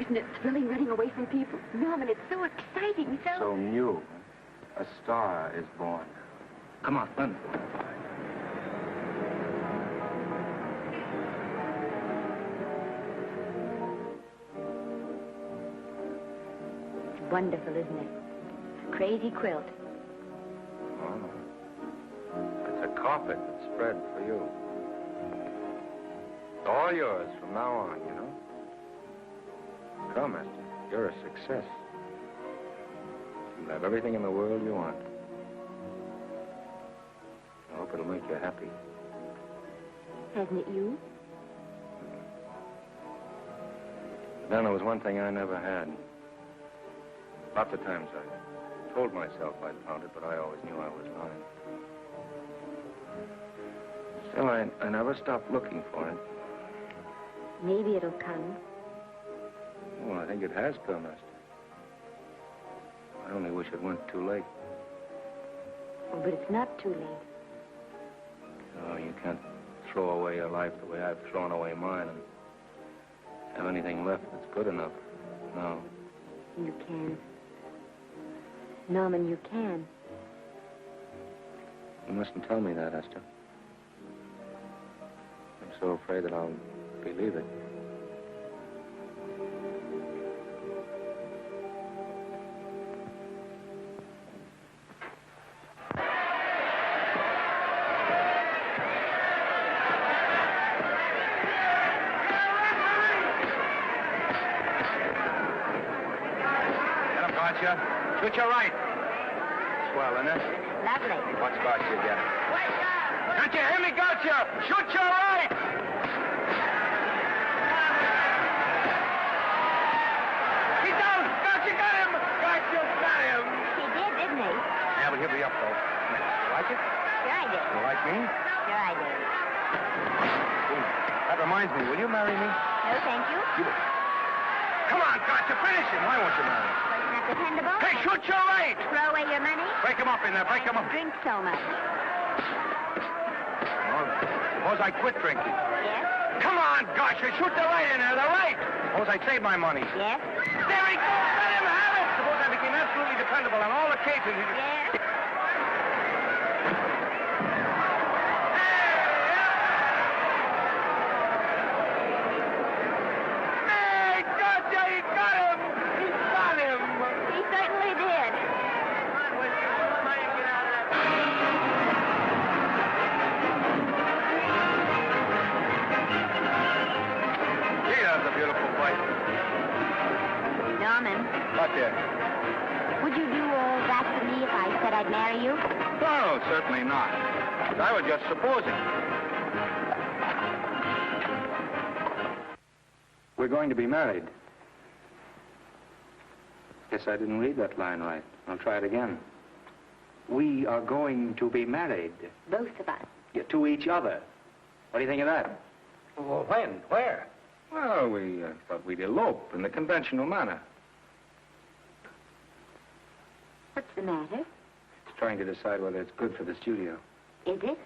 Isn't it thrilling running away from people? Norman, it's so exciting, So new. A star is born. Come on, run. Wonderful, isn't it? A crazy quilt. Oh. It's a carpet that's spread for you. All yours from now on, you know. Come, Esther. You're a success. You'll have everything in the world you want. I hope it'll make you happy. Hasn't it you? Then there was one thing I never had. Lots of times I told myself I'd found it, but I always knew I was lying. Still, I never stopped looking for it. Maybe it'll come. Well, I think it has come, Esther. I only wish it went too late. Oh, but it's not too late. No, you can't throw away your life the way I've thrown away mine and have anything left that's good enough. No. You can. Norman, you can. You mustn't tell me that, Esther. I'm so afraid that I'll believe it. Shoot your right. Swell, isn't it? Lovely. What scotch you get? Wait up! Can't you hear me, Gotcha? Shoot your right! He's down! Gotcha got him! Gotcha got him! He did, didn't he? Yeah, but he'll be up, though. You like it? Sure I did. You like me? Sure I did. That reminds me, will you marry me? No, thank you. Come on, Gotcha, finish him. Why won't you marry me? Wasn't that dependable? Hey, shoot your right! Throw away your money? Break him up in there, break him up. Drink so much. Suppose I quit drinking. Yes? Come on, gosh, you shoot the light in there, the light. Suppose I save my money. Yes? There he goes, let him have it. Suppose I became absolutely dependable on all occasions. Yes? Hey, gotcha, he got him. He got him. He certainly did. Gee, that was a beautiful fight. Norman, What, dear? would you do all that for me if I said I'd marry you? No, certainly not. I was just supposing. We're going to be married. Guess I didn't read that line right. I'll try it again. We are going to be married. Both of us. Yeah, to each other. What do you think of that? Well, when? Where? Well, we thought we'd elope in the conventional manner. What's the matter? It's trying to decide whether it's good for the studio. Is it?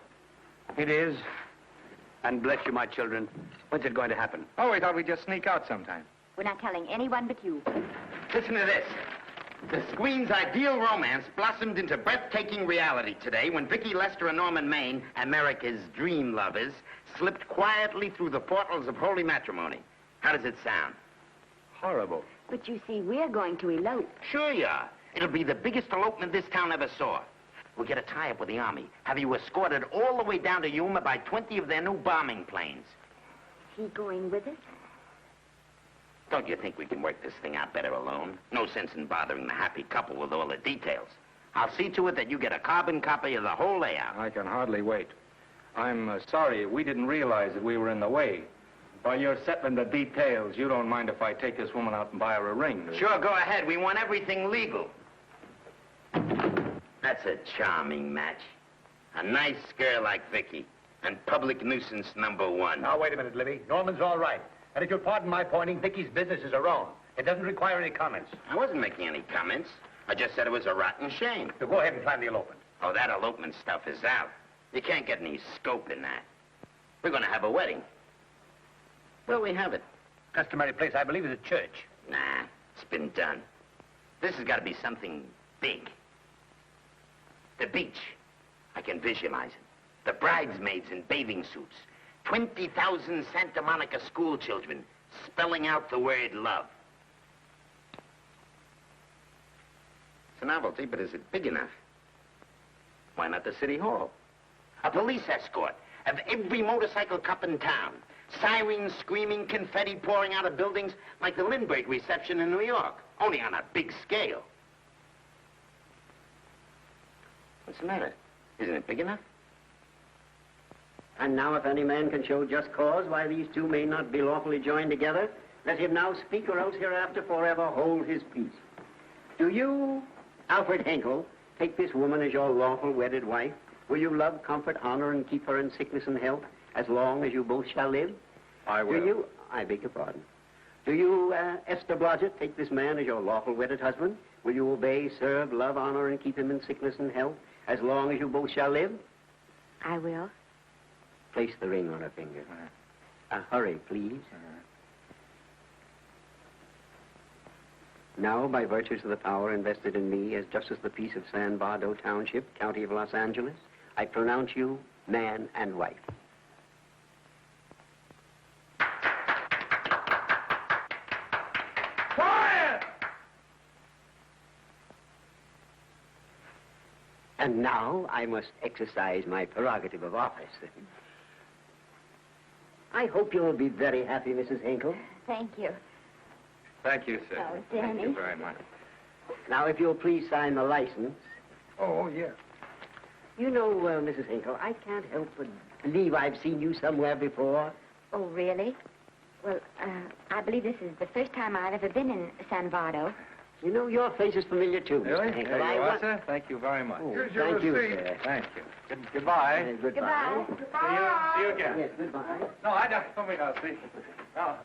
It is. And bless you, my children. When's it going to happen? Oh, we thought we'd just sneak out sometime. We're not telling anyone but you. Listen to this. The screen's ideal romance blossomed into breathtaking reality today when Vicki Lester and Norman Maine, America's dream lovers, slipped quietly through the portals of holy matrimony. How does it sound? Horrible. But you see, we're going to elope. Sure you are. It'll be the biggest elopement this town ever saw. We'll get a tie-up with the Army, have you escorted all the way down to Yuma by 20 of their new bombing planes. Is he going with us? Don't you think we can work this thing out better alone? No sense in bothering the happy couple with all the details. I'll see to it that you get a carbon copy of the whole layout. I can hardly wait. I'm sorry we didn't realize that we were in the way. While you're settling the details, you don't mind if I take this woman out and buy her a ring, do you? Sure, go ahead. We want everything legal. That's a charming match. A nice girl like Vicki. And public nuisance #1. Now, wait a minute, Libby. Norman's all right. And if you'll pardon my pointing, Vicki's business is her own. It doesn't require any comments. I wasn't making any comments. I just said it was a rotten shame. So go ahead and plan the elopement. Oh, that elopement stuff is out. You can't get any scope in that. We're going to have a wedding. Where'll we have it? Customary place, I believe, is a church. Nah, it's been done. This has got to be something big. The beach. I can visualize it. The bridesmaids in bathing suits. 20,000 Santa Monica school children spelling out the word love. It's a novelty, but is it big enough? Why not the City Hall? A police escort of every motorcycle cop in town. Sirens screaming, confetti pouring out of buildings like the Lynwood reception in New York, only on a big scale. What's the matter? Isn't it big enough? And now, if any man can show just cause why these two may not be lawfully joined together, let him now speak, or else hereafter forever hold his peace. Do you, Alfred Henkel, take this woman as your lawful wedded wife? Will you love, comfort, honor, and keep her in sickness and health as long as you both shall live? I will. Do you, I beg your pardon. Do you, Esther Blodgett, take this man as your lawful wedded husband? Will you obey, serve, love, honor, and keep him in sickness and health as long as you both shall live? I will. Place the ring on her finger. Hurry, please. Now, by virtues of the power invested in me as Justice of the Peace of San Bardo Township, County of Los Angeles, I pronounce you man and wife. Quiet! And now I must exercise my prerogative of office. I hope you'll be very happy, Mrs. Hinkle. Thank you. Thank you, sir. Oh, Thank you Danny. very much. Now, if you'll please sign the license. Oh, yeah. You know, Mrs. Hinkle, I can't help but believe I've seen you somewhere before. Oh, really? Well, I believe this is the first time I've ever been in San Bardo. You know, your face is familiar, too, Really? Mr. Hinkle. There you I are, sir. Thank you very much. Oh, thank you, sir. Thank you. Goodbye. Goodbye. See you again. Yes, goodbye. No, I don't mean I'll see. No.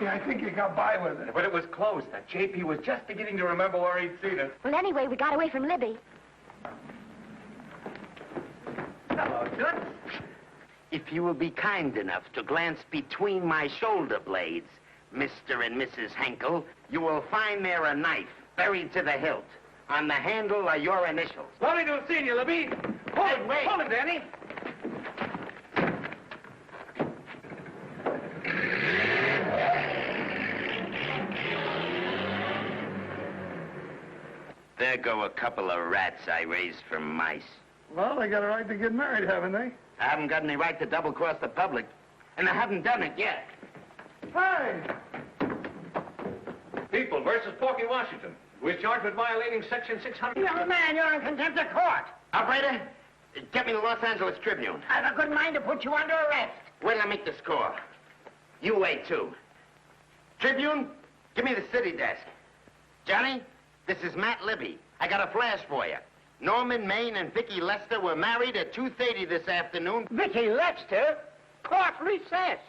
Yeah, I think he got by with it. But it was close. That JP was just beginning to remember where he'd seen it. Well, anyway, we got away from Libby. Hello, Toots. If you will be kind enough to glance between my shoulder blades, Mr. and Mrs. Henkel, you will find there a knife buried to the hilt. On the handle are your initials. Lovely to have seen you, Libby. Hold it, wait. Hold it, Danny. There go a couple of rats I raised from mice. Well, they got a right to get married, haven't they? I haven't got any right to double-cross the public, and I haven't done it yet. Hey! People versus Porky Washington. We're charged with violating Section 600. Young man, you're in contempt of court. Operator, get me the Los Angeles Tribune. I've a good mind to put you under arrest. Wait till I make the score. You wait, too. Tribune, give me the city desk. Johnny, this is Matt Libby. I got a flash for you. Norman Maine and Vicki Lester were married at 2:30 this afternoon. Vicki Lester? Court recess.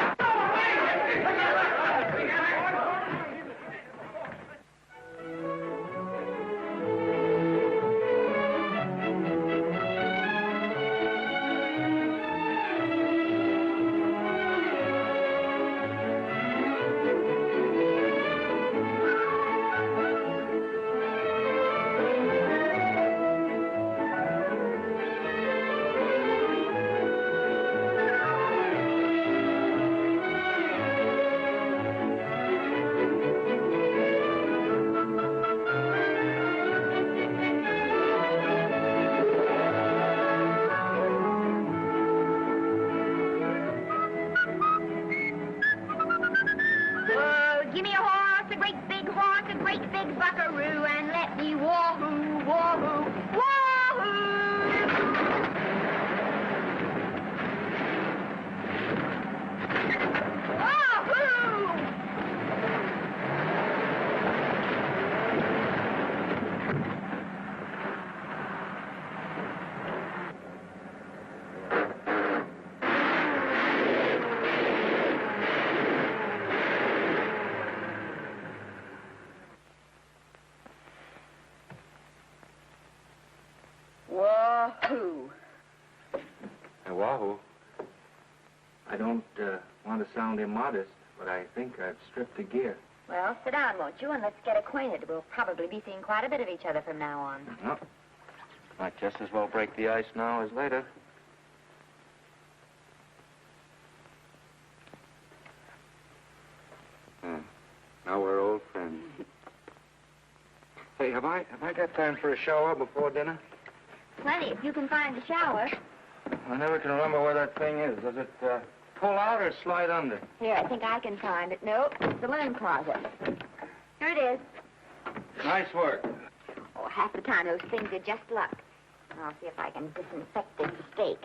Give me a horse, a great big horse, a great big buckaroo, and let me wahoo, wahoo, wahoo! Wahoo! Wahoo! Hey, Wahoo. I don't want to sound immodest, but I think I've stripped the gear. Well, sit down, won't you, and let's get acquainted. We'll probably be seeing quite a bit of each other from now on. Well, might just as well break the ice now as later. Now we're old friends. Hey, have I got time for a shower before dinner? Plenty, if you can find the shower. I never can remember where that thing is. Does it pull out or slide under? Here, I think I can find it. Nope, it's the linen closet. Here it is. Nice work. Oh, half the time those things are just luck. I'll see if I can disinfect this steak.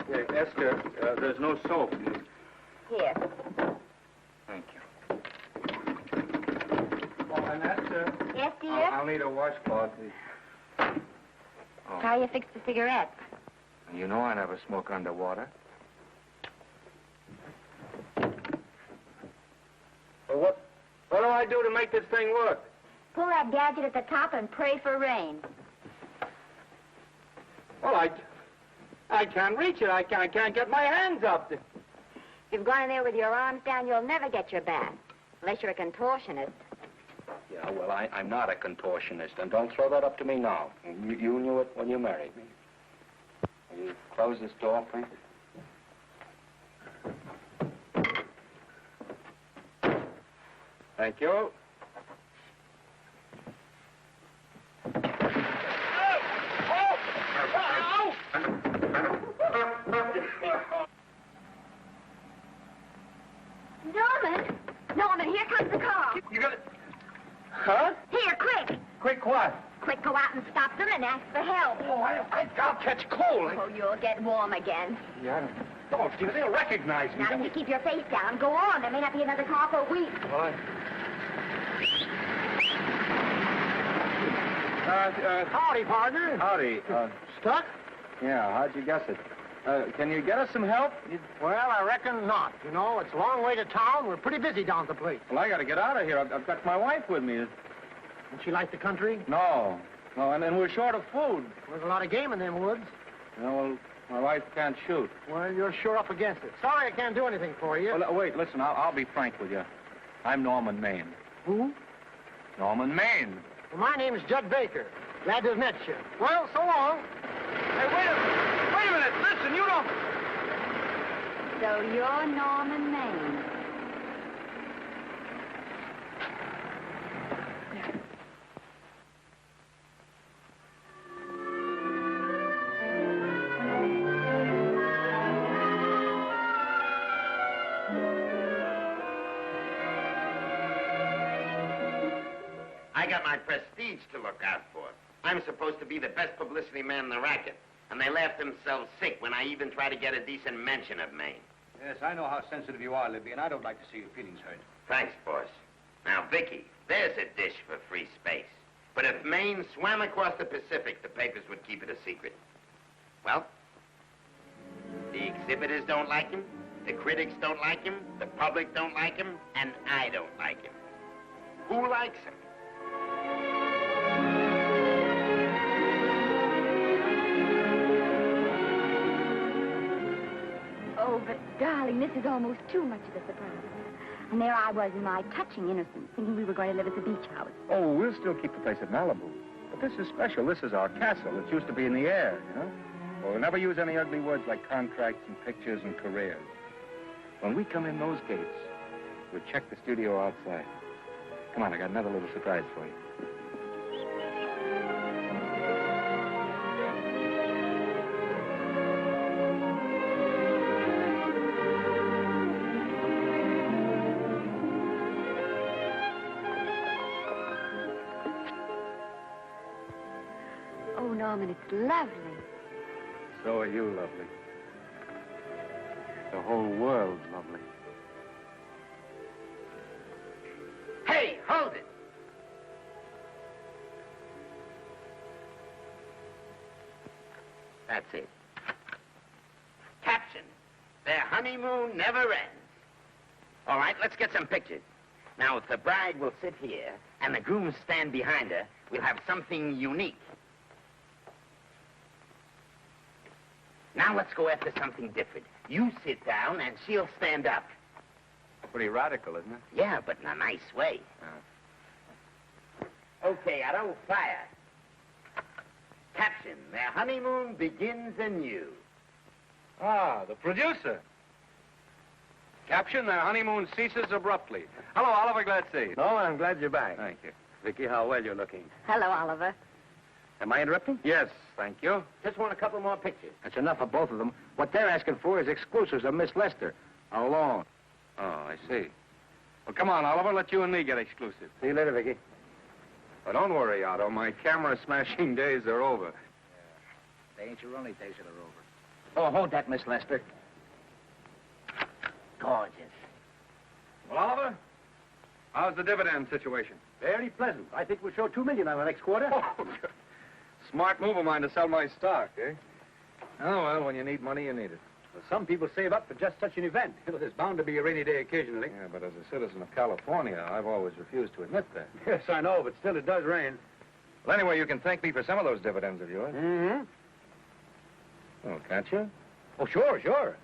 Hey, Esther, there's no soap. Here. Thank you. Oh, and Esther. Yes, dear? I'll need a washcloth, please. Oh. How you fix the cigarette? You know I never smoke underwater. Well, what do I do to make this thing work? Pull that gadget at the top and pray for rain. Well, I can't reach it. I can't get my hands up. If you've gone in there with your arms down, you'll never get your bath. Unless you're a contortionist. Yeah, well, I'm not a contortionist, and don't throw that up to me now. You knew it when you married me. Will you close this door, please? Thank you. Norman, here comes the car. You got it? Huh? Here, quick. Quick what? Quick, go out and stop them and ask for help. Oh, I'll catch cold. Oh, you'll get warm again. Yeah, don't you? They'll recognize me. Now, you keep your face down. Go on. There may not be another car for a week. Well, Howdy, partner. Howdy. Stuck? Yeah, how'd you guess it? Can you get us some help? Well, I reckon not. You know, it's a long way to town. We're pretty busy down at the place. Well, I got to get out of here. I've got my wife with me. Does she like the country? No. No, and then we're short of food. There's a lot of game in them woods. No, well, my wife can't shoot. Well, you're sure up against it. Sorry I can't do anything for you. Well, wait, listen, I'll be frank with you. I'm Norman Maine. Who? Norman Maine. Well, my name's Judd Baker. Glad to have met you. Well, so long. Hey, wait a minute. Wait a minute. Listen, you don't... So you're Norman Maine. I got my prestige to look out for. I'm supposed to be the best publicity man in the racket, and they laughed themselves sick when I even try to get a decent mention of Maine. Yes, I know how sensitive you are, Libby, and I don't like to see your feelings hurt. Thanks, boss. Now, Vicky, there's a dish for free space. But if Maine swam across the Pacific, the papers would keep it a secret. Well, the exhibitors don't like him, the critics don't like him, the public don't like him, and I don't like him. Who likes him? Oh, but darling, this is almost too much of a surprise. And there I was in my touching innocence, thinking we were going to live at the beach house. Oh, we'll still keep the place at Malibu. But this is special. This is our castle. It used to be in the air, you know? Well, we'll never use any ugly words like contracts and pictures and careers. When we come in those gates, we'll check the studio outside. Come on, I got another little surprise for you. Oh, Norman, it's lovely. So are you lovely. The whole world's lovely. Hey, hold it! That's it. Caption: their honeymoon never ends. All right, let's get some pictures. Now, if the bride will sit here and the groom stand behind her, we'll have something unique. Now let's go after something different. You sit down and she'll stand up. Pretty radical, isn't it? Yeah, but in a nice way. Okay, Otto, fire. Caption: their honeymoon begins anew. Ah, the producer. Caption: their honeymoon ceases abruptly. Hello, Oliver, glad to see you. No, I'm glad you're back. Thank you. Vicky, how well you're looking. Hello, Oliver. Am I interrupting? Yes, thank you. Just want a couple more pictures. That's enough of both of them. What they're asking for is exclusives of Miss Lester. Alone. Oh, I see. Well, come on, Oliver. Let you and me get exclusive. See you later, Vicky. Well, don't worry, Otto. My camera smashing days are over. They ain't your only days that are over. Oh, hold that, Miss Lester. Gorgeous. Well, Oliver, how's the dividend situation? Very pleasant. I think we'll show $2 million on the next quarter. Oh, smart move of mine to sell my stock, eh? Oh, well, when you need money, you need it. Well, some people save up for just such an event. There's bound to be a rainy day occasionally. Yeah, but as a citizen of California, I've always refused to admit that. Yes, I know, but still it does rain. Well, anyway, you can thank me for some of those dividends of yours. Mm-hmm. Oh, can't you? Oh, sure, sure.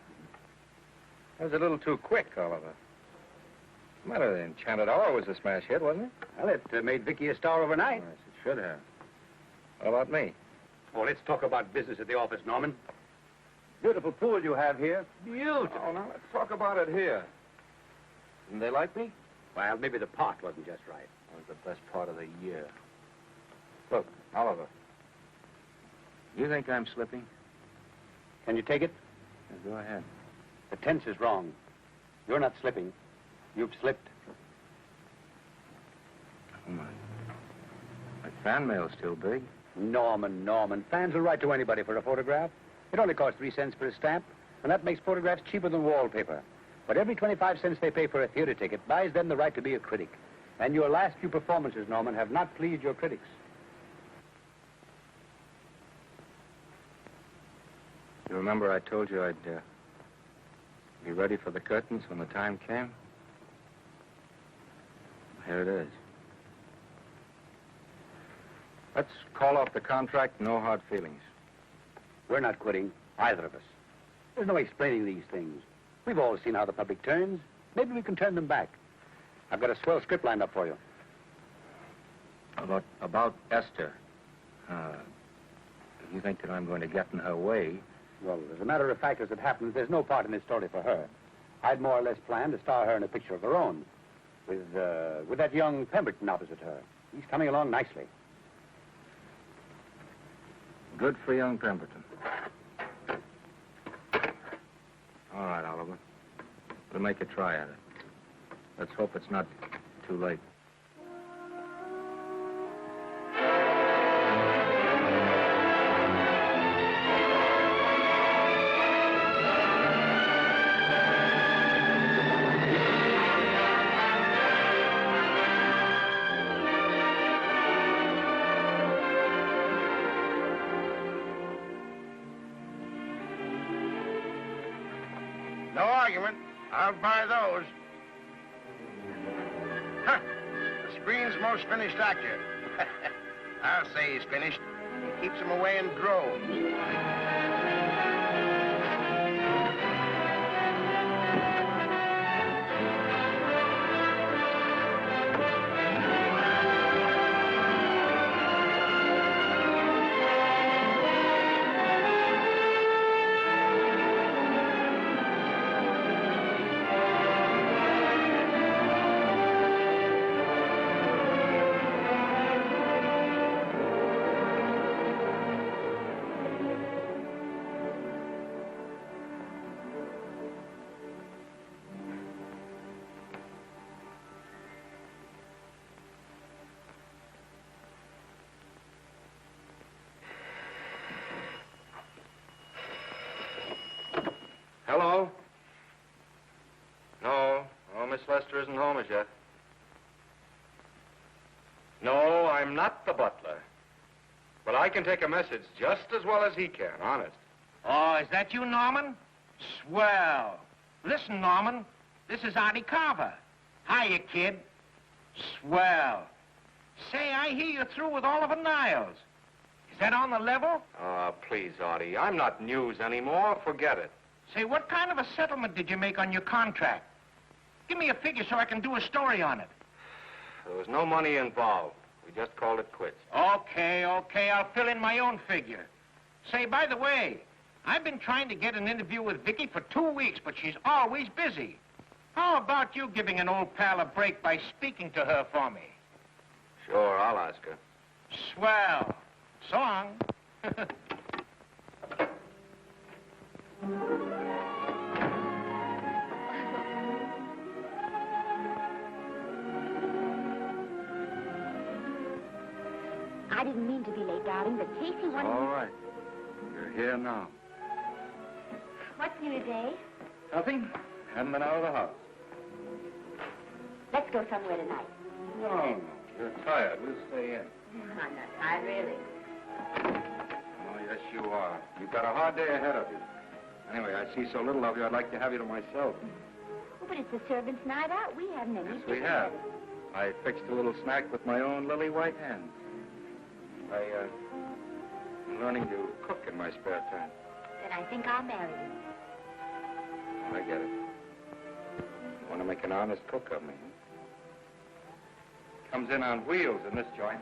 That was a little too quick, Oliver. What's the matter? The Enchanted Hour was a smash hit, wasn't it? Well, it made Vicky a star overnight. Yes, it should have. What about me? Oh, let's talk about business at the office, Norman. Beautiful pool you have here. Beautiful. Oh, now let's talk about it here. Didn't they like me? Well, maybe the pot wasn't just right. It was the best part of the year. Look, Oliver. You think I'm slipping? Can you take it? Yeah, go ahead. The tense is wrong. You're not slipping. You've slipped. Oh, my fan mail's still big. Norman. Fans will write to anybody for a photograph. It only costs 3 cents for a stamp, and that makes photographs cheaper than wallpaper. But every 25 cents they pay for a theater ticket buys them the right to be a critic. And your last few performances, Norman, have not pleased your critics. You remember I told you I'd be ready for the curtains when the time came? Here it is. Let's call off the contract, no hard feelings. We're not quitting, either of us. There's no explaining these things. We've all seen how the public turns. Maybe we can turn them back. I've got a swell script lined up for you. About Esther. You think that I'm going to get in her way? Well, as a matter of fact, as it happens, there's no part in this story for her. I'd more or less planned to star her in a picture of her own, with that young Pemberton opposite her. He's coming along nicely. Good for young Pemberton. All right, Oliver. We'll make a try at it. Let's hope it's not too late. No argument. I'll buy those. Huh. The screen's most finished actor. I'll say he's finished. He keeps them away in droves. Hello? No. Oh, Miss Lester isn't home as yet. No, I'm not the butler. But I can take a message just as well as he can, honest. Oh, is that you, Norman? Swell. Listen, Norman, this is Artie Carver. Hiya, kid. Swell. Say, I hear you're through with Oliver Niles. Is that on the level? Please, Artie, I'm not news anymore. Forget it. Say, what kind of a settlement did you make on your contract? Give me a figure so I can do a story on it. There was no money involved. We just called it quits. Okay, I'll fill in my own figure. Say, by the way, I've been trying to get an interview with Vicky for 2 weeks, but she's always busy. How about you giving an old pal a break by speaking to her for me? Sure, I'll ask her. Swell. So long. I didn't mean to be late, darling, but Casey wanted... All right. You're here now. What's new today? Nothing. Haven't been out of the house. Let's go somewhere tonight. No. You're tired. We'll stay in. I'm not tired, really. Oh, yes, you are. You've got a hard day ahead of you. Anyway, I see so little of you, I'd like to have you to myself. Oh, but it's a servant's night out. We haven't any... Yes, we have. I fixed a little snack with my own lily white hands. I'm learning to cook in my spare time. Then I think I'll marry you. I get it. You want to make an honest cook of me. Comes in on wheels in this joint.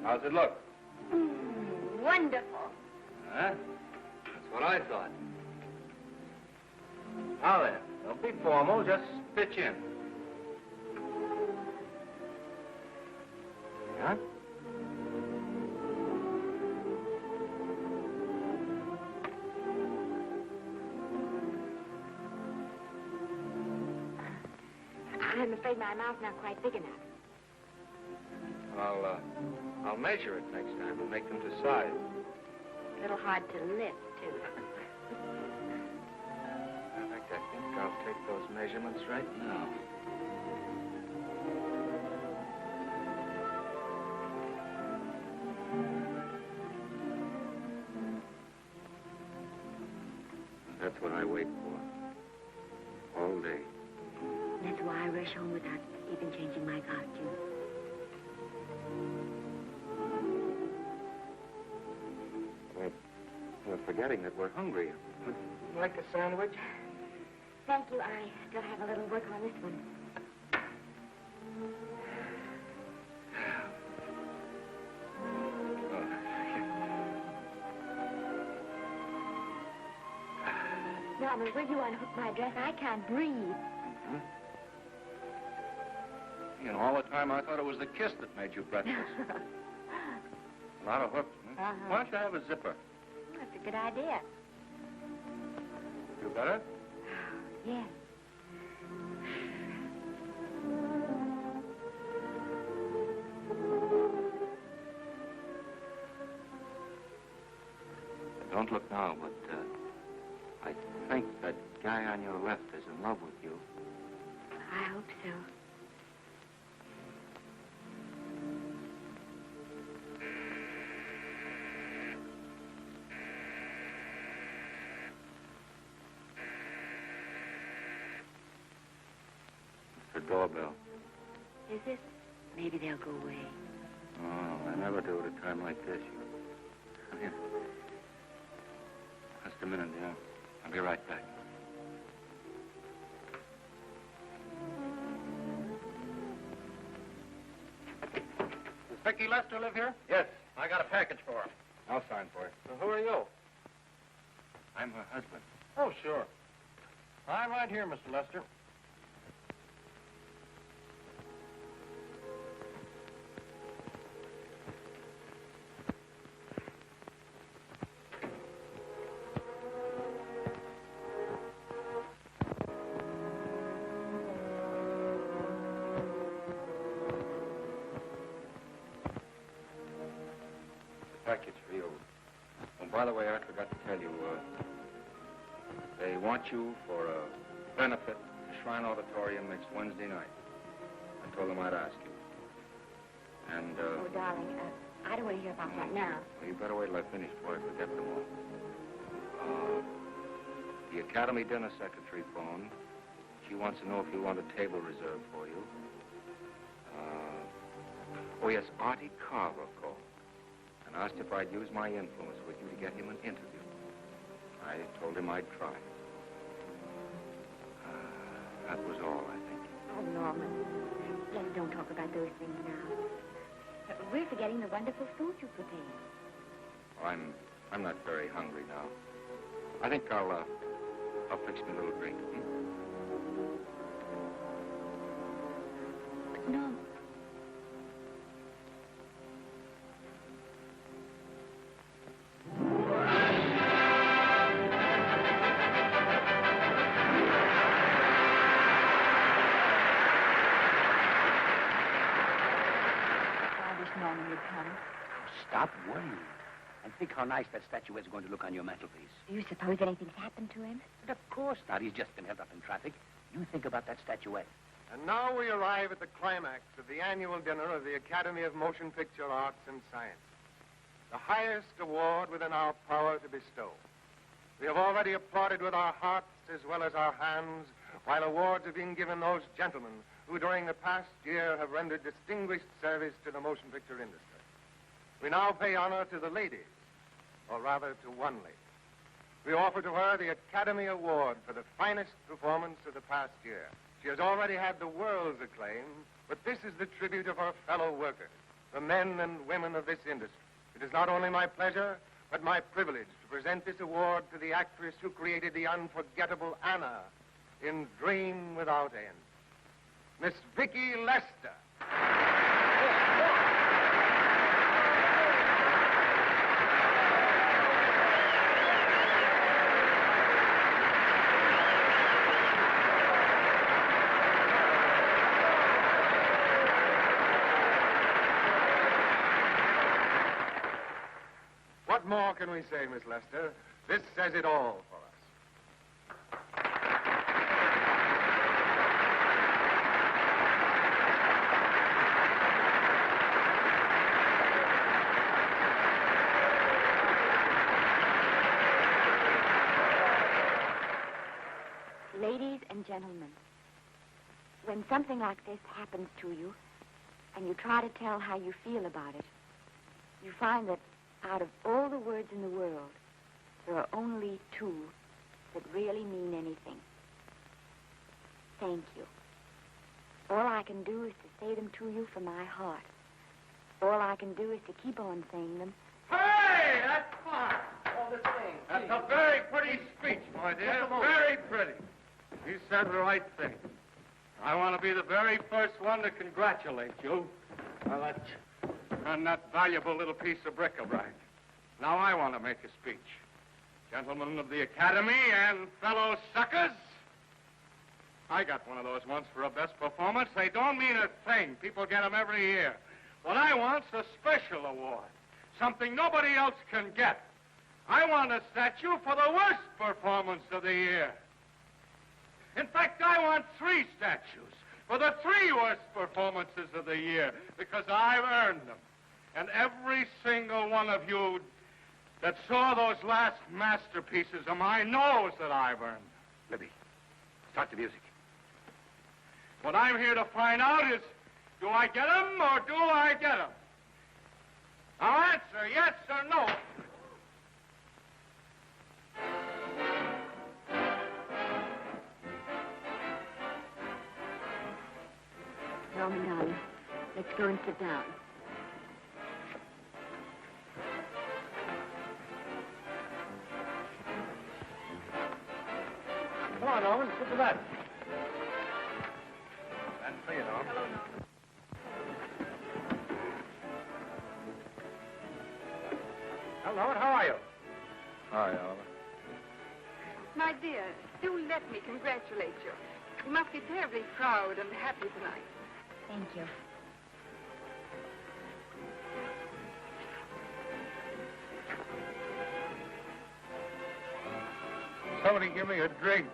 How's it look? Wonderful. Huh? That's what I thought. Now then, don't be formal, just pitch in. Huh? I'm afraid my mouth's not quite big enough. I'll measure it next time and make them to size. A little hard to lift, too. In fact, I think I'll take those measurements right now. That's what I wait for. All day. That's why I rush home without even changing my costume. We're forgetting that we're hungry. Would you like a sandwich? Thank you. I still have a little work on this one. Norman, will you unhook my dress? I can't breathe. Hmm? You know, all the time I thought it was the kiss that made you breathless. A lot of hooks, huh? Why don't you have a zipper? That's a good idea. You better? Yes. Don't look now, but I think that guy on your left is in love with you. I hope so. The doorbell. Is it? Maybe they'll go away. Oh, I never do at a time like this. Come here. Just a minute, dear. I'll be right back. Does Vicky Lester live here? Yes. I got a package for her. I'll sign for it. Who are you? I'm her husband. Oh, sure. I'm right here, Mr. Lester. Package for you. Oh, by the way, I forgot to tell you, they want you for a benefit at the Shrine Auditorium next Wednesday night. I told them I'd ask you. And, Oh, darling, I don't want to hear about that now. well, you better wait till I finish before I forget them all. The Academy dinner secretary phoned. She wants to know if you want a table reserved for you. Oh, yes, Artie Carver called and asked if I'd use my influence with you to get him an interview. I told him I'd try. That was all, I think. Oh, Norman, let's don't talk about those things now. We're forgetting the wonderful food you prepared. Oh, I'm not very hungry now. I think I'll fix me a little drink. But no. Stop worrying. And think how nice that statuette is going to look on your mantelpiece. Do you suppose anything's happened to him? But of course not. He's just been held up in traffic. You think about that statuette. And now we arrive at the climax of the annual dinner of the Academy of Motion Picture Arts and Science. The highest award within our power to bestow. We have already applauded with our hearts as well as our hands, while awards are being given those gentlemen who during the past year have rendered distinguished service to the motion picture industry. We now pay honor to the ladies, or rather to one lady. We offer to her the Academy Award for the finest performance of the past year. She has already had the world's acclaim, but this is the tribute of her fellow workers, the men and women of this industry. It is not only my pleasure, but my privilege to present this award to the actress who created the unforgettable Anna in Dream Without End, Miss Vicky Lester. What more can we say, Miss Lester? This says it all for us. Ladies and gentlemen, when something like this happens to you, and you try to tell how you feel about it, you find that out of all the words in the world, there are only two that really mean anything. Thank you. All I can do is to say them to you from my heart. All I can do is to keep on saying them. Hey, that's fine. All the same. That's a very pretty speech, my dear. Very pretty. You said the right thing. I want to be the very first one to congratulate you on that valuable little piece of bric-a-brac. Now I want to make a speech. Gentlemen of the Academy and fellow suckers, I got one of those once for a best performance. They don't mean a thing. People get them every year. What I want's a special award, something nobody else can get. I want a statue for the worst performance of the year. In fact, I want 3 statues for the 3 worst performances of the year, because I've earned them. And every single one of you that saw those last masterpieces of mine knows that I've earned them. Libby, start the music. What I'm here to find out is, do I get them or do I get them? Now answer yes or no. Norman, darling, let's go and sit down. Come on, Norman, sit to that. That's for you, Norman. Hello, Norman. Well, Norman, how are you? Hi, Oliver. My dear, do let me congratulate you. You must be terribly proud and happy tonight. Thank you. Somebody give me a drink.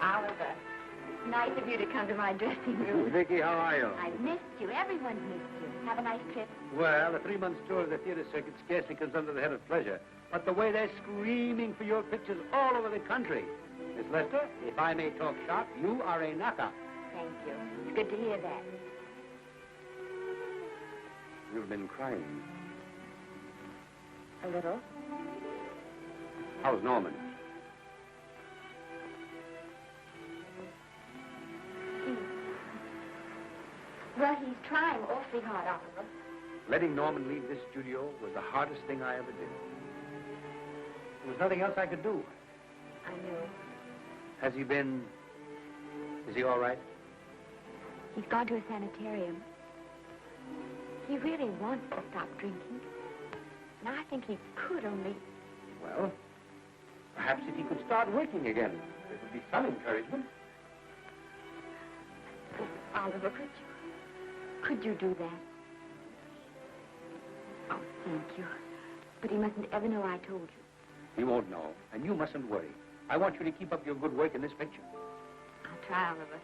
Oliver, it's nice of you to come to my dressing room. Vicky, how are you? I've missed you. Everyone's missed you. Have a nice trip. Well, a 3-month tour of the theater circuit scarcely comes under the head of pleasure. But the way they're screaming for your pictures all over the country. Miss Lester, if I may talk shop, you are a knockout. Thank you. It's good to hear that. You've been crying. A little. How's Norman? Well, he's trying awfully hard, Oliver. Letting Norman leave this studio was the hardest thing I ever did. There was nothing else I could do. I know. Has he been... Is he all right? He's gone to a sanitarium. He really wants to stop drinking. And I think he could only... Well, perhaps if he could start working again, there would be some encouragement. Oh, Oliver, could you do that? Oh, thank you. But he mustn't ever know I told you. He won't know, and you mustn't worry. I want you to keep up your good work in this picture. I'll try, Oliver.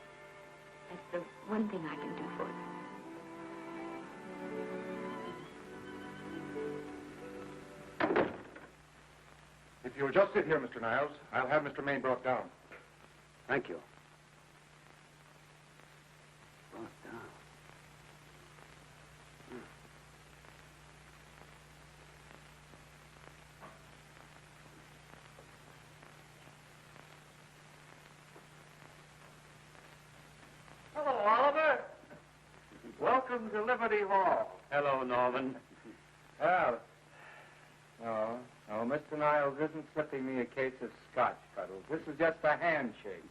That's the one thing I can do for you. If you'll just sit here, Mr. Niles, I'll have Mr. Maine brought down. Thank you. Hello, Oliver. Welcome to Liberty Hall. Hello, Norman. Well, no, Oh, Mr. Niles isn't sipping me a case of scotch, Cuddles. This is just a handshake.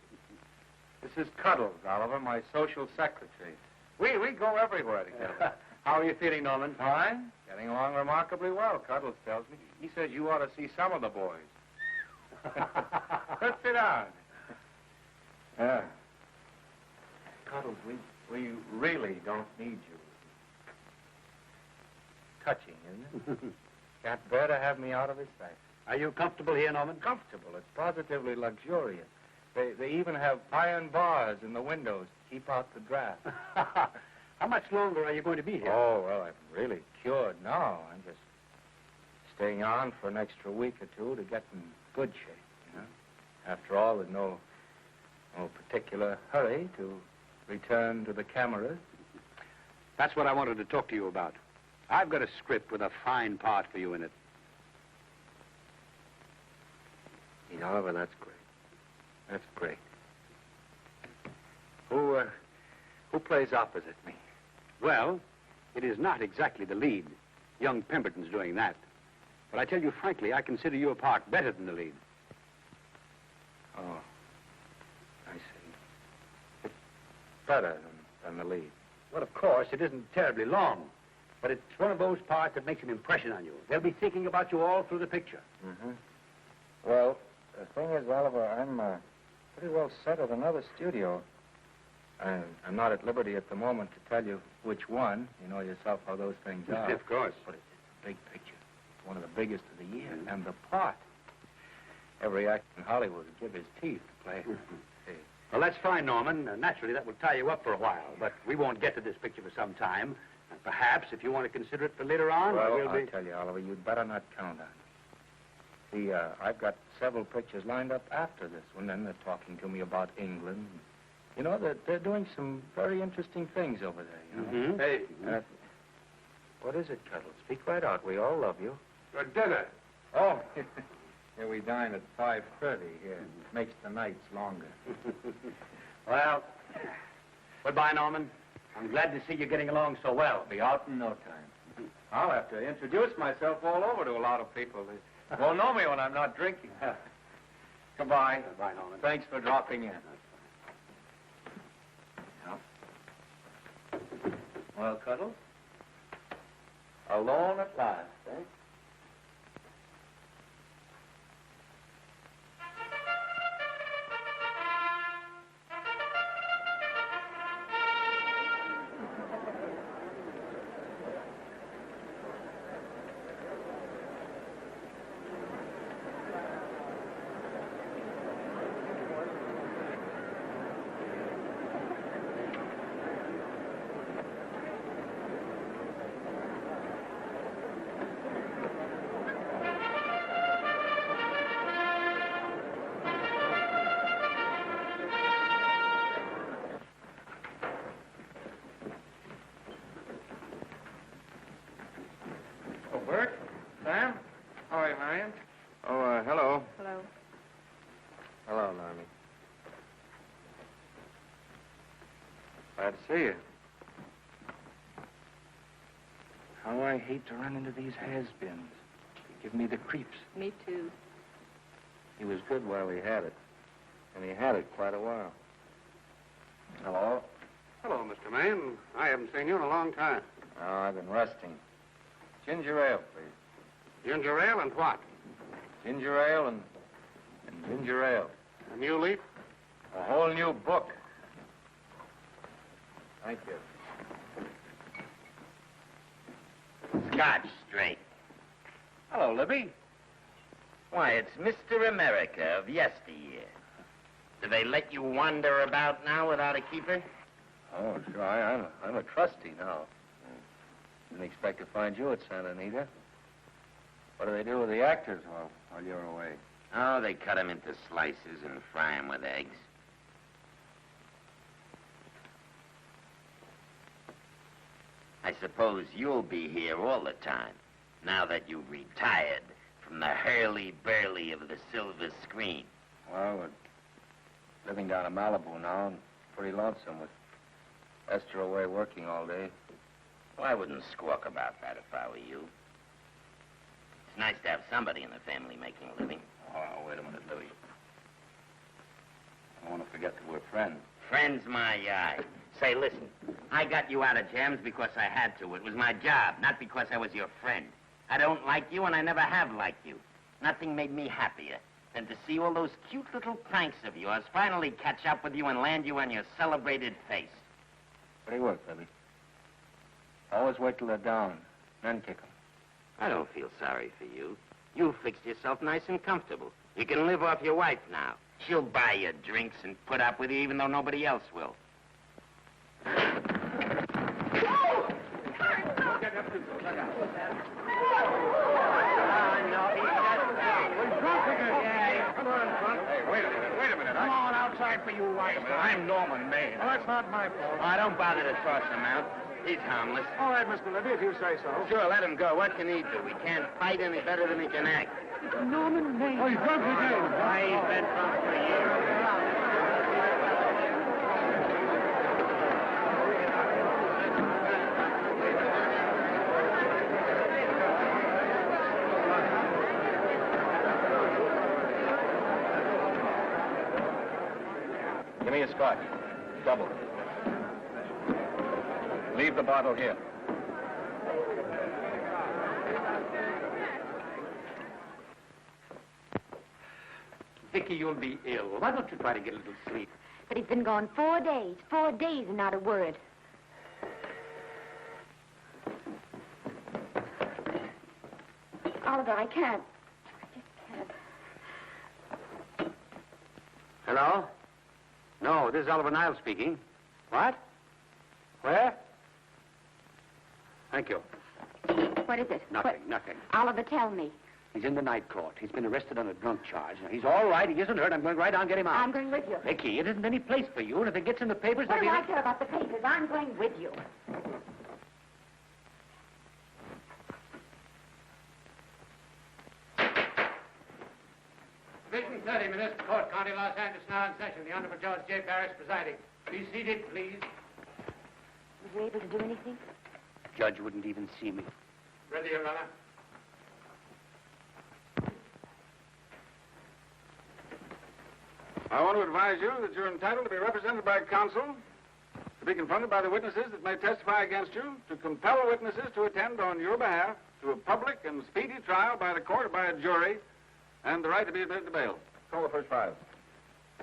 This is Cuddles, Oliver, my social secretary. We go everywhere together. How are you feeling, Norman? Fine. Getting along remarkably well, Cuddles tells me. He says you ought to see some of the boys. Let's sit down. Yeah. Cuddles, we really don't need you. Touching, isn't it? Can't bear to have me out of his sight. Are you comfortable here, Norman? Comfortable. It's positively luxurious. They even have iron bars in the windows to keep out the draft. How much longer are you going to be here? Oh, well, I'm really cured now. I'm just staying on for an extra week or two to get in good shape, you know. After all, there's no particular hurry to return to the cameras. That's what I wanted to talk to you about. I've got a script with a fine part for you in it. Oliver, that's great. That's great. Who plays opposite me? Well, it is not exactly the lead. Young Pemberton's doing that. But I tell you frankly, I consider your part better than the lead. Oh, I see. It's better than the lead. Well, of course, it isn't terribly long. But it's one of those parts that makes an impression on you. They'll be thinking about you all through the picture. Mm-hmm. Well, the thing is, Oliver, I'm pretty well set at another studio. I'm not at liberty at the moment to tell you which one. You know yourself how those things are. Of course. But it's a big picture. It's one of the biggest of the year. And the part. Every actor in Hollywood would give his teeth to play. Well, that's fine, Norman. Naturally, that will tie you up for a while. But we won't get to this picture for some time. And perhaps, if you want to consider it for later on, well, I'll tell you, Oliver, you'd better not count on it. See, I've got several pictures lined up after this one, and they're talking to me about England. You know, they're doing some very interesting things over there, you know? Mm-hmm. Hey. What is it, Cuddles? Speak right out. We all love you. For dinner. Oh, here we dine at 5:30 here. Makes the nights longer. Well, goodbye, Norman. I'm glad to see you getting along so well. Be out in no time. I'll have to introduce myself all over to a lot of people. They won't know me when I'm not drinking. Goodbye. Goodbye, Norman. Thanks for dropping in. Well, Cuddles? Alone at last, eh? Bert? Sam? How are you, Marion? Oh, hello. Hello. Hello, Normie. Glad to see you. How I hate to run into these has-beens. They give me the creeps. Me too. He was good while he had it. And he had it quite a while. Hello? Hello, Mr. Maine. I haven't seen you in a long time. Oh, I've been resting. Ginger ale, please. Ginger ale and what? Ginger ale and ginger ale. A new leaf? A whole new book. Thank you. Scotch straight. Hello, Libby. Why, it's Mr. America of yesteryear. Do they let you wander about now without a keeper? Oh, sure. I'm a trustee now. Didn't expect to find you at Santa Anita. What do they do with the actors while you're away? Oh, they cut them into slices and fry them with eggs. I suppose you'll be here all the time, now that you've retired from the hurly-burly of the silver screen. Well, we're living down in Malibu now and pretty lonesome with Esther away working all day. Well, I wouldn't squawk about that if I were you. It's nice to have somebody in the family making a living. Oh, wait a minute, Louis. I don't want to forget that we're friends. Friends, my eye. Say, listen, I got you out of jams because I had to. It was my job, not because I was your friend. I don't like you, and I never have liked you. Nothing made me happier than to see all those cute little pranks of yours finally catch up with you and land you on your celebrated face. Pretty work, Libby. Always wait till they're down, then kick 'em. I don't feel sorry for you. You fixed yourself nice and comfortable. You can live off your wife now. She'll buy you drinks and put up with you even though nobody else will. Wait a minute. Come on outside for you, wife. I'm Norman Maine. Oh, that's not my fault. Oh, don't bother to toss him out. He's harmless. All right, Mr. Libby, if you say so. Sure, let him go. What can he do? He can't fight any better than he can act. Norman Maine. Oh, he's drunk again. Why, he's been drunk for years. Give me a scotch. Double. Leave the bottle here. Vicky, you'll be ill. Why don't you try to get a little sleep? But he's been gone 4 days. 4 days and not a word. Oliver, I can't. I just can't. Hello? No, this is Oliver Niles speaking. What? Where? Thank you. What is it? Nothing. Oliver, tell me. He's in the night court. He's been arrested on a drunk charge. Now, he's all right. He isn't hurt. I'm going right on and get him out. I'm going with you. Vicky, it isn't any place for you, and if it gets in the papers, What there'll do be... I care about the papers? I'm going with you. Division 30, Municipal Court, County Los Angeles, now in session. The Honorable Judge J. Parrish presiding. Be seated, please. Was you able to do anything? Judge wouldn't even see me. Ready, Your Honor. I want to advise you that you're entitled to be represented by counsel, to be confronted by the witnesses that may testify against you, to compel witnesses to attend on your behalf to a public and speedy trial by the court or by a jury, and the right to be admitted to bail. Call the first five.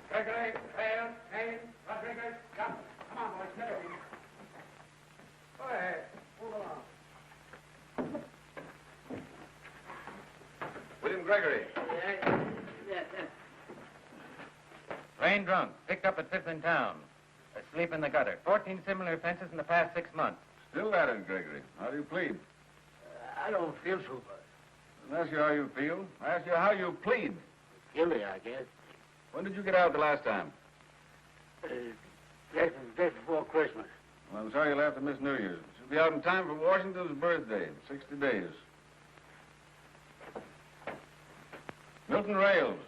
Gregory, Hale, Maine, Rodriguez, Johnson. Come on, boys, get over. Go ahead. Move along. William Gregory. Plain drunk, picked up at 5th in town. Asleep in the gutter. 14 similar offenses in the past 6 months. Still at it, Gregory. How do you plead? I don't feel so I didn't ask you how you feel. I asked you how you plead. guilty, I guess. When did you get out the last time? Just before Christmas. Well, I'm sorry you'll have to miss New Year's. You'll be out in time for Washington's birthday, 60 days. Milton Rails.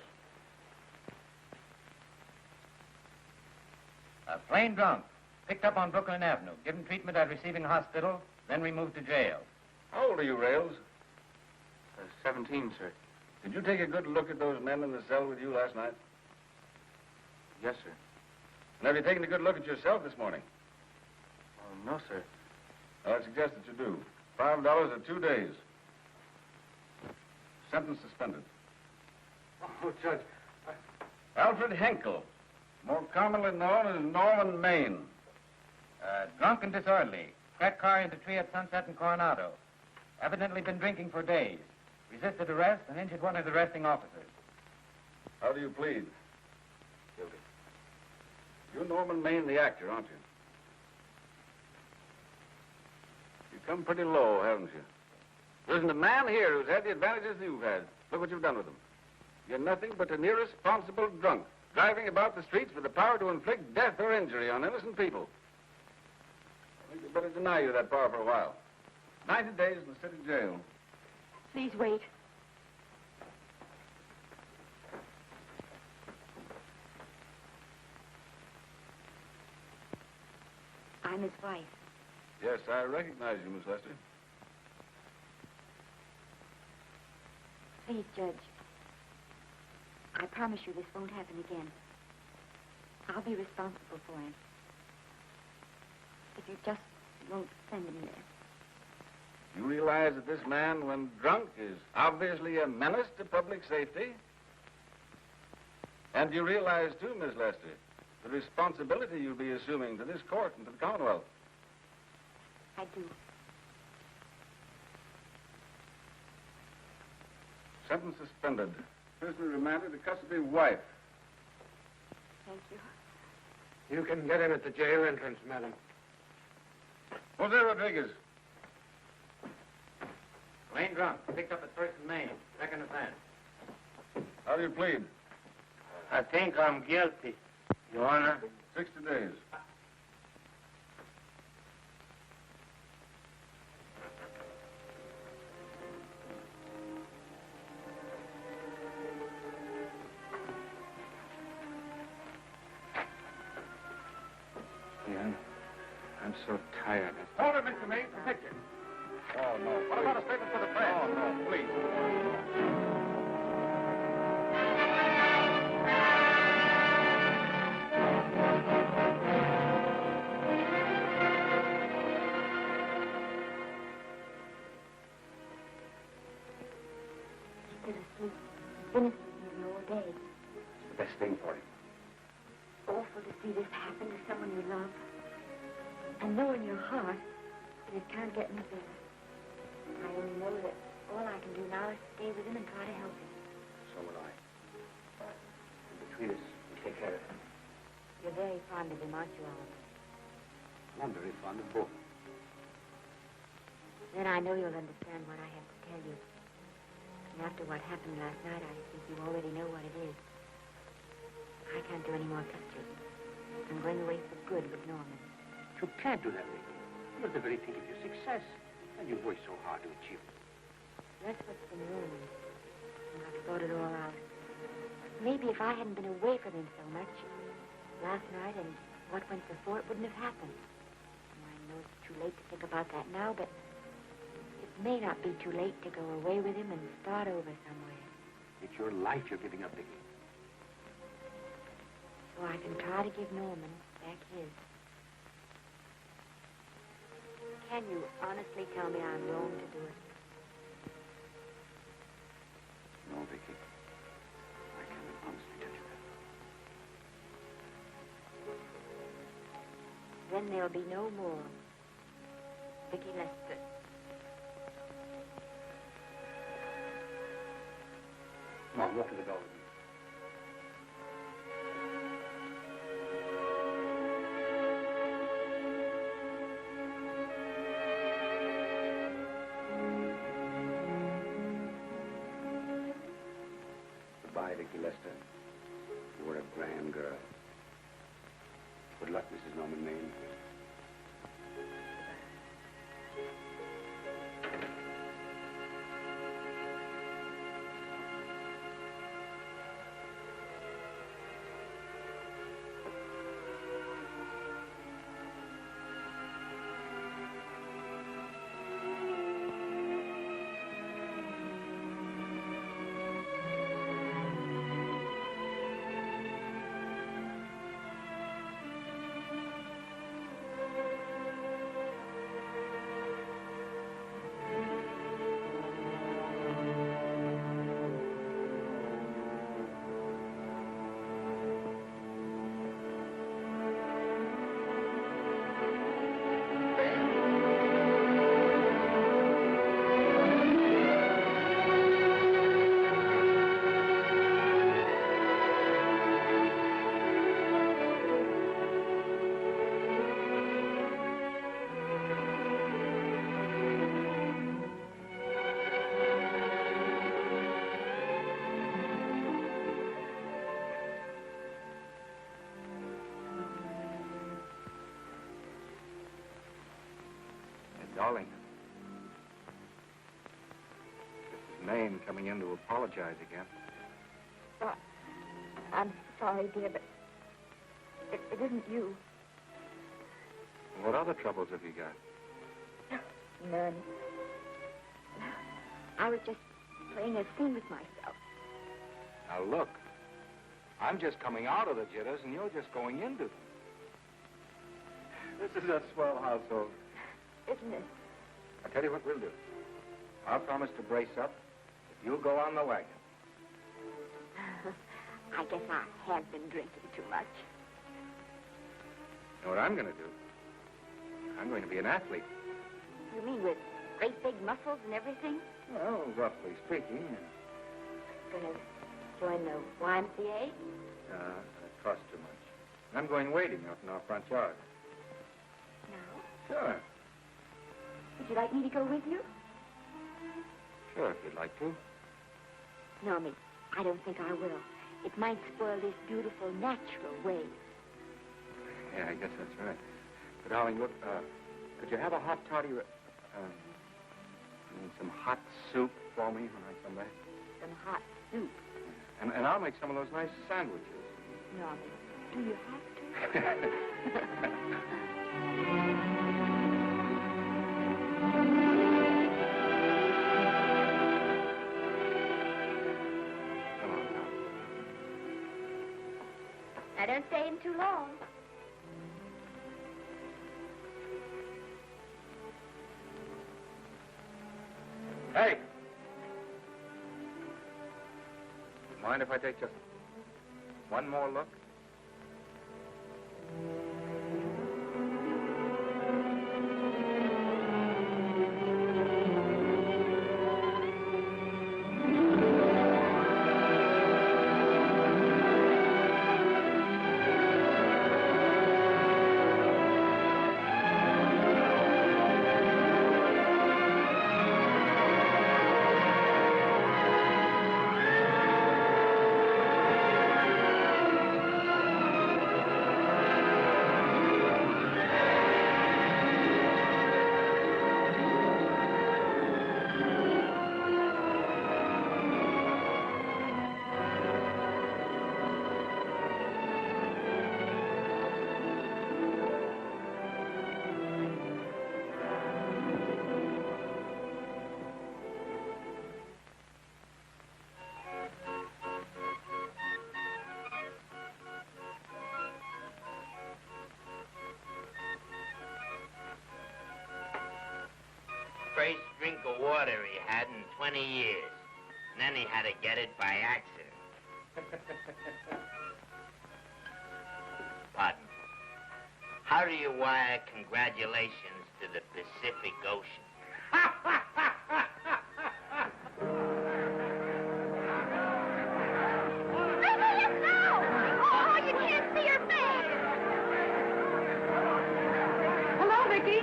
Plain drunk, picked up on Brooklyn Avenue, given treatment at receiving hospital, then removed to jail. How old are you, Rails? 17, sir. Did you take a good look at those men in the cell with you last night? Yes, sir. And have you taken a good look at yourself this morning? No, sir. Well, I suggest that you do. $5 or 2 days. Sentence suspended. Oh, Judge. Alfred Henkel, more commonly known as Norman Maine. Drunk and disorderly. Cracked car into tree at Sunset and Coronado. Evidently been drinking for days. Resisted arrest and injured one of the arresting officers. How do you plead? Guilty. You're Norman Maine, the actor, aren't you? You've come pretty low, haven't you? There isn't a man here who's had the advantages you've had. Look what you've done with them. You're nothing but an irresponsible drunk, driving about the streets with the power to inflict death or injury on innocent people. I think we'd better deny you that power for a while. 90 days in the city jail. Please wait. I'm his wife. Yes, I recognize you, Miss Lester. Please, Judge. I promise you this won't happen again. I'll be responsible for him. If you just won't send him there. You realize that this man, when drunk, is obviously a menace to public safety? And you realize, too, Miss Lester, the responsibility you'll be assuming to this court and to the Commonwealth. I do. Sentence suspended. Prisoner remanded to custody of wife. Thank you. You can get in at the jail entrance, madam. Jose Rodriguez. Lane drunk. Picked up at First and Maine. Second offense. How do you plead? I think I'm guilty, Your Honor. 60 days. Yeah, I'm so tired. Hold it, Mr. Maine, for picture. Oh, no. What about a statement for the press? Oh, no, please. He's still asleep. He's been asleep all day. It's the best thing for him. Awful to see this happen to someone you love. And know in your heart that it can't get any better. I only know that all I can do now is stay with him and try to help him. So will I. And between us, we'll take care of him. You're very fond of him, aren't you, Oliver? I'm very fond of both. Then I know you'll understand what I have to tell you. And after what happened last night, I think you already know what it is. I can't do any more pictures. I'm going away for good with Norman. You can't do that, Vicky. You're at the very peak of your success. And you've worked so hard to achieve it. That's what's been wrong. And I've thought it all out. Maybe if I hadn't been away from him so much, last night and what went before, it wouldn't have happened. And I know it's too late to think about that now, but it may not be too late to go away with him and start over somewhere. It's your life you're giving up, Vicky. So I can try to give Norman back his. Can you honestly tell me I'm wrong to do it? No, Vicky. I cannot honestly tell you that. Then there'll be no more Vicky Lester. Come on, walk to the door with me. Goodbye, Vicky Lester. You were a grand girl. Good luck, Mrs. Norman Maine. Darling. This is Maine coming in to apologize again. Oh, I'm sorry, dear, but it isn't you. What other troubles have you got? None. I was just playing a scene with myself. Now, look. I'm just coming out of the jitters, and you're just going into them. This is a swell household. Isn't it? I'll tell you what we'll do. I'll promise to brace up if you'll go on the wagon. I guess I have been drinking too much. You know what I'm going to do? I'm going to be an athlete. You mean with great big muscles and everything? Well, roughly speaking. Gonna join the YMCA? It costs too much. I'm going wading out in our front yard. No. Sure. Would you like me to go with you? Sure, if you'd like to. No, Miss, I don't think I will. It might spoil this beautiful, natural wave. Yeah, I guess that's right. But, darling, look, could you have a hot toddy, and some hot soup for me when I come back? Some hot soup? And I'll make some of those nice sandwiches. No, Miss, do you have to? I don't stay in too long. Hey! Mind if I take just one more look? First drink of water he had in 20 years. And then he had to get it by accident. Pardon. How do you wire congratulations to the Pacific Ocean? Oh, you can't see her face! Hello, Vicky.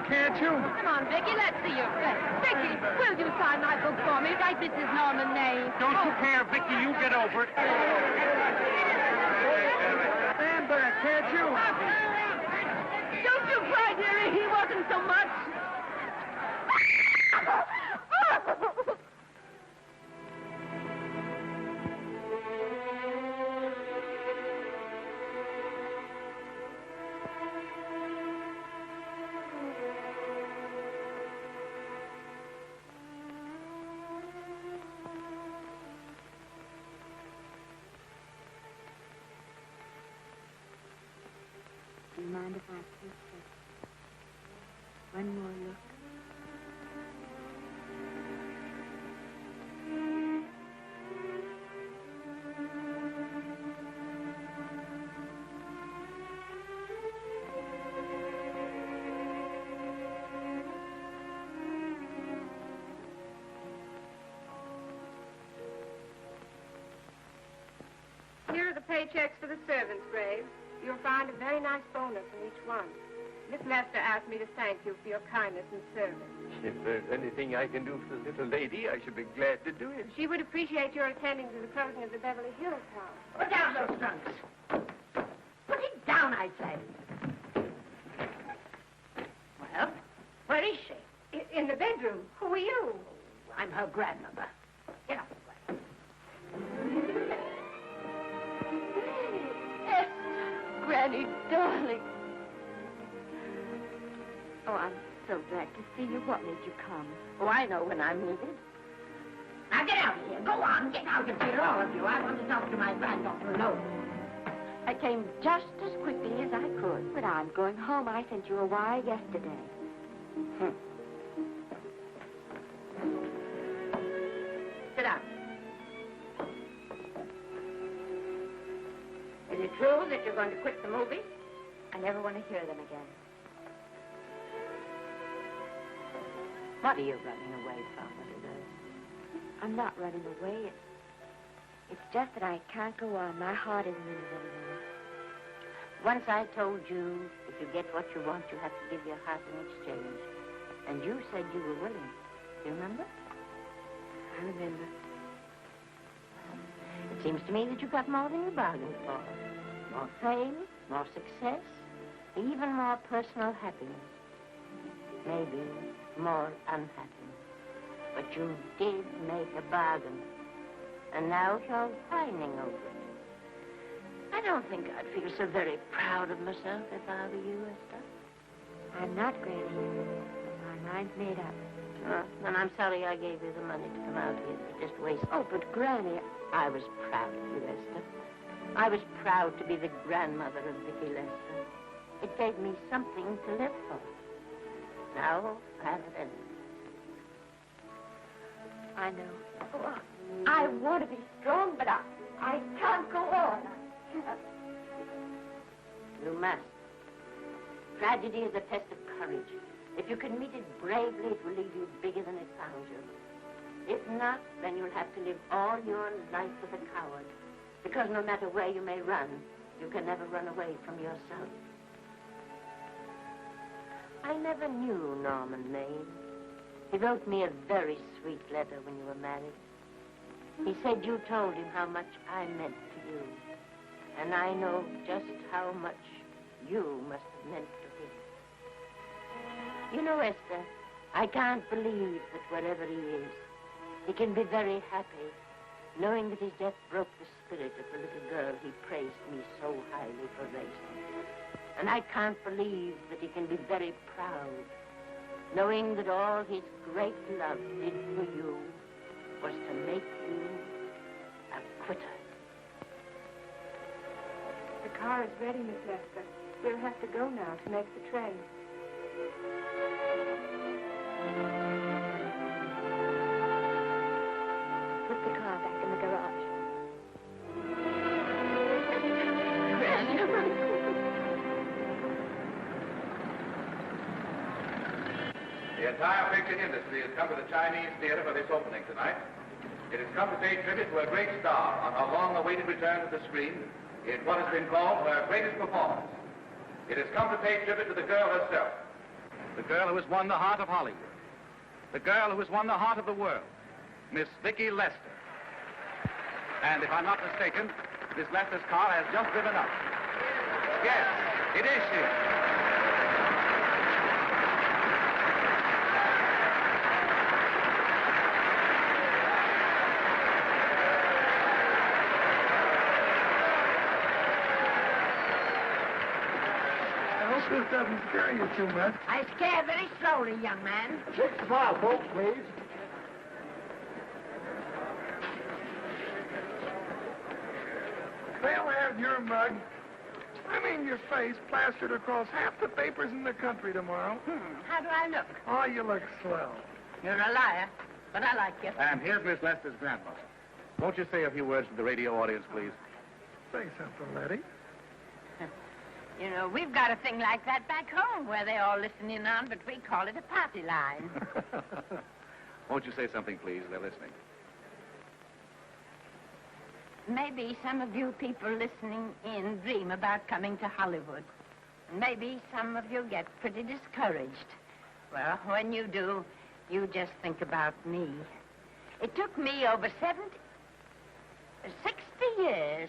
Can't you? Come on, Vicky, let's see your face. Vicky, will you sign my book for me? Write Mrs. Norman Maine. Don't you care, Vicky? You get over it. Stand back, can't you? Don't you cry, dearie. He wasn't so much. Do you mind if I take just one more look? Here are the paychecks for the servants, Graves. You'll find a very nice bonus in each one. Miss Lester asked me to thank you for your kindness and service. If there's anything I can do for the little lady, I should be glad to do it. She would appreciate your attending to the closing of the Beverly Hills house. Put down those trunks. Put it down, I say. Well, where is she? In the bedroom. Who are you? I'm her grandmother. Get up. Esther, Granny, darling. Oh, I'm so glad to see you. What made you come? Oh, I know when I'm needed. Now get out of here. Go on, get out of here, all of you. I want to talk to my granddaughter alone. I came just as quickly as I could, but I'm going home. I sent you a wire yesterday. Sit down. Is it true that you're going to quit the movie? I never want to hear them again. What are you running away from, little girl? I'm not running away. It's just that I can't go on. My heart isn't in it anymore. Once I told you, if you get what you want, you have to give your heart in exchange. And you said you were willing. Do you remember? I remember. It seems to me that you got more than you bargained for. More fame, more success, even more personal happiness. Maybe more unhappiness. But you did make a bargain. And now you're whining over it. I don't think I'd feel so very proud of myself if I were you, Esther. I'm not, Granny. My mind's made up. Oh, and I'm sorry I gave you the money to come out here. You just wasted. Oh, but Granny... I was proud of you, Esther. I was proud to be the grandmother of Vicky Lester. It gave me something to live for. Now, I have it ended. I know. Oh, I want to be strong, but I can't go on. You must. Tragedy is a test of courage. If you can meet it bravely, it will leave you bigger than it found you. If not, then you'll have to live all your life with a coward. Because no matter where you may run, you can never run away from yourself. I never knew Norman Maine. He wrote me a very sweet letter when you were married. He said you told him how much I meant to you. And I know just how much you must have meant to him. You know, Esther, I can't believe that wherever he is, he can be very happy, knowing that his death broke the spirit of the little girl he praised me so highly for raising. And I can't believe that he can be very proud, knowing that all his great love did for you was to make you a quitter. The car is ready, Miss Lester. We'll have to go now to make the train. Put the car back in the garage. The entire picture industry has come to the Chinese theater for this opening tonight. It has come to pay tribute to a great star on her long-awaited return to the screen in what has been called her greatest performance. It has come to pay tribute to the girl herself. The girl who has won the heart of Hollywood. The girl who has won the heart of the world. Miss Vicky Lester. And if I'm not mistaken, Miss Lester's car has just driven up. Yes, it is she. I hope this doesn't scare you too much. I scare very slowly, young man. 6 o'clock, folks, please. They'll have your mug, I mean your face, plastered across half the papers in the country tomorrow. How do I look? Oh, you look swell. You're a liar, but I like you. And here's Miss Lester's grandmother. Won't you say a few words to the radio audience, please? Say something, Letty. You know, we've got a thing like that back home where they all listen in on, but we call it a party line. Won't you say something, please? They're listening. Maybe some of you people listening in dream about coming to Hollywood. Maybe some of you get pretty discouraged. Well, when you do, you just think about me. It took me over 60 years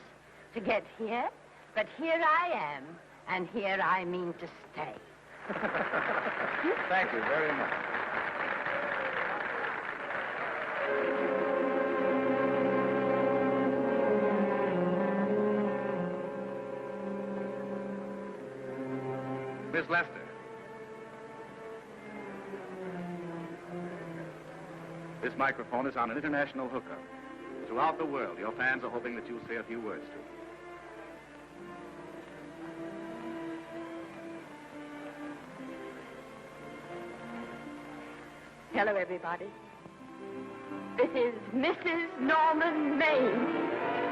to get here, but here I am, and here I mean to stay. Thank you very much. Miss Lester. This microphone is on an international hookup. Throughout the world, your fans are hoping that you'll say a few words to them. Hello, everybody. This is Mrs. Norman Maine.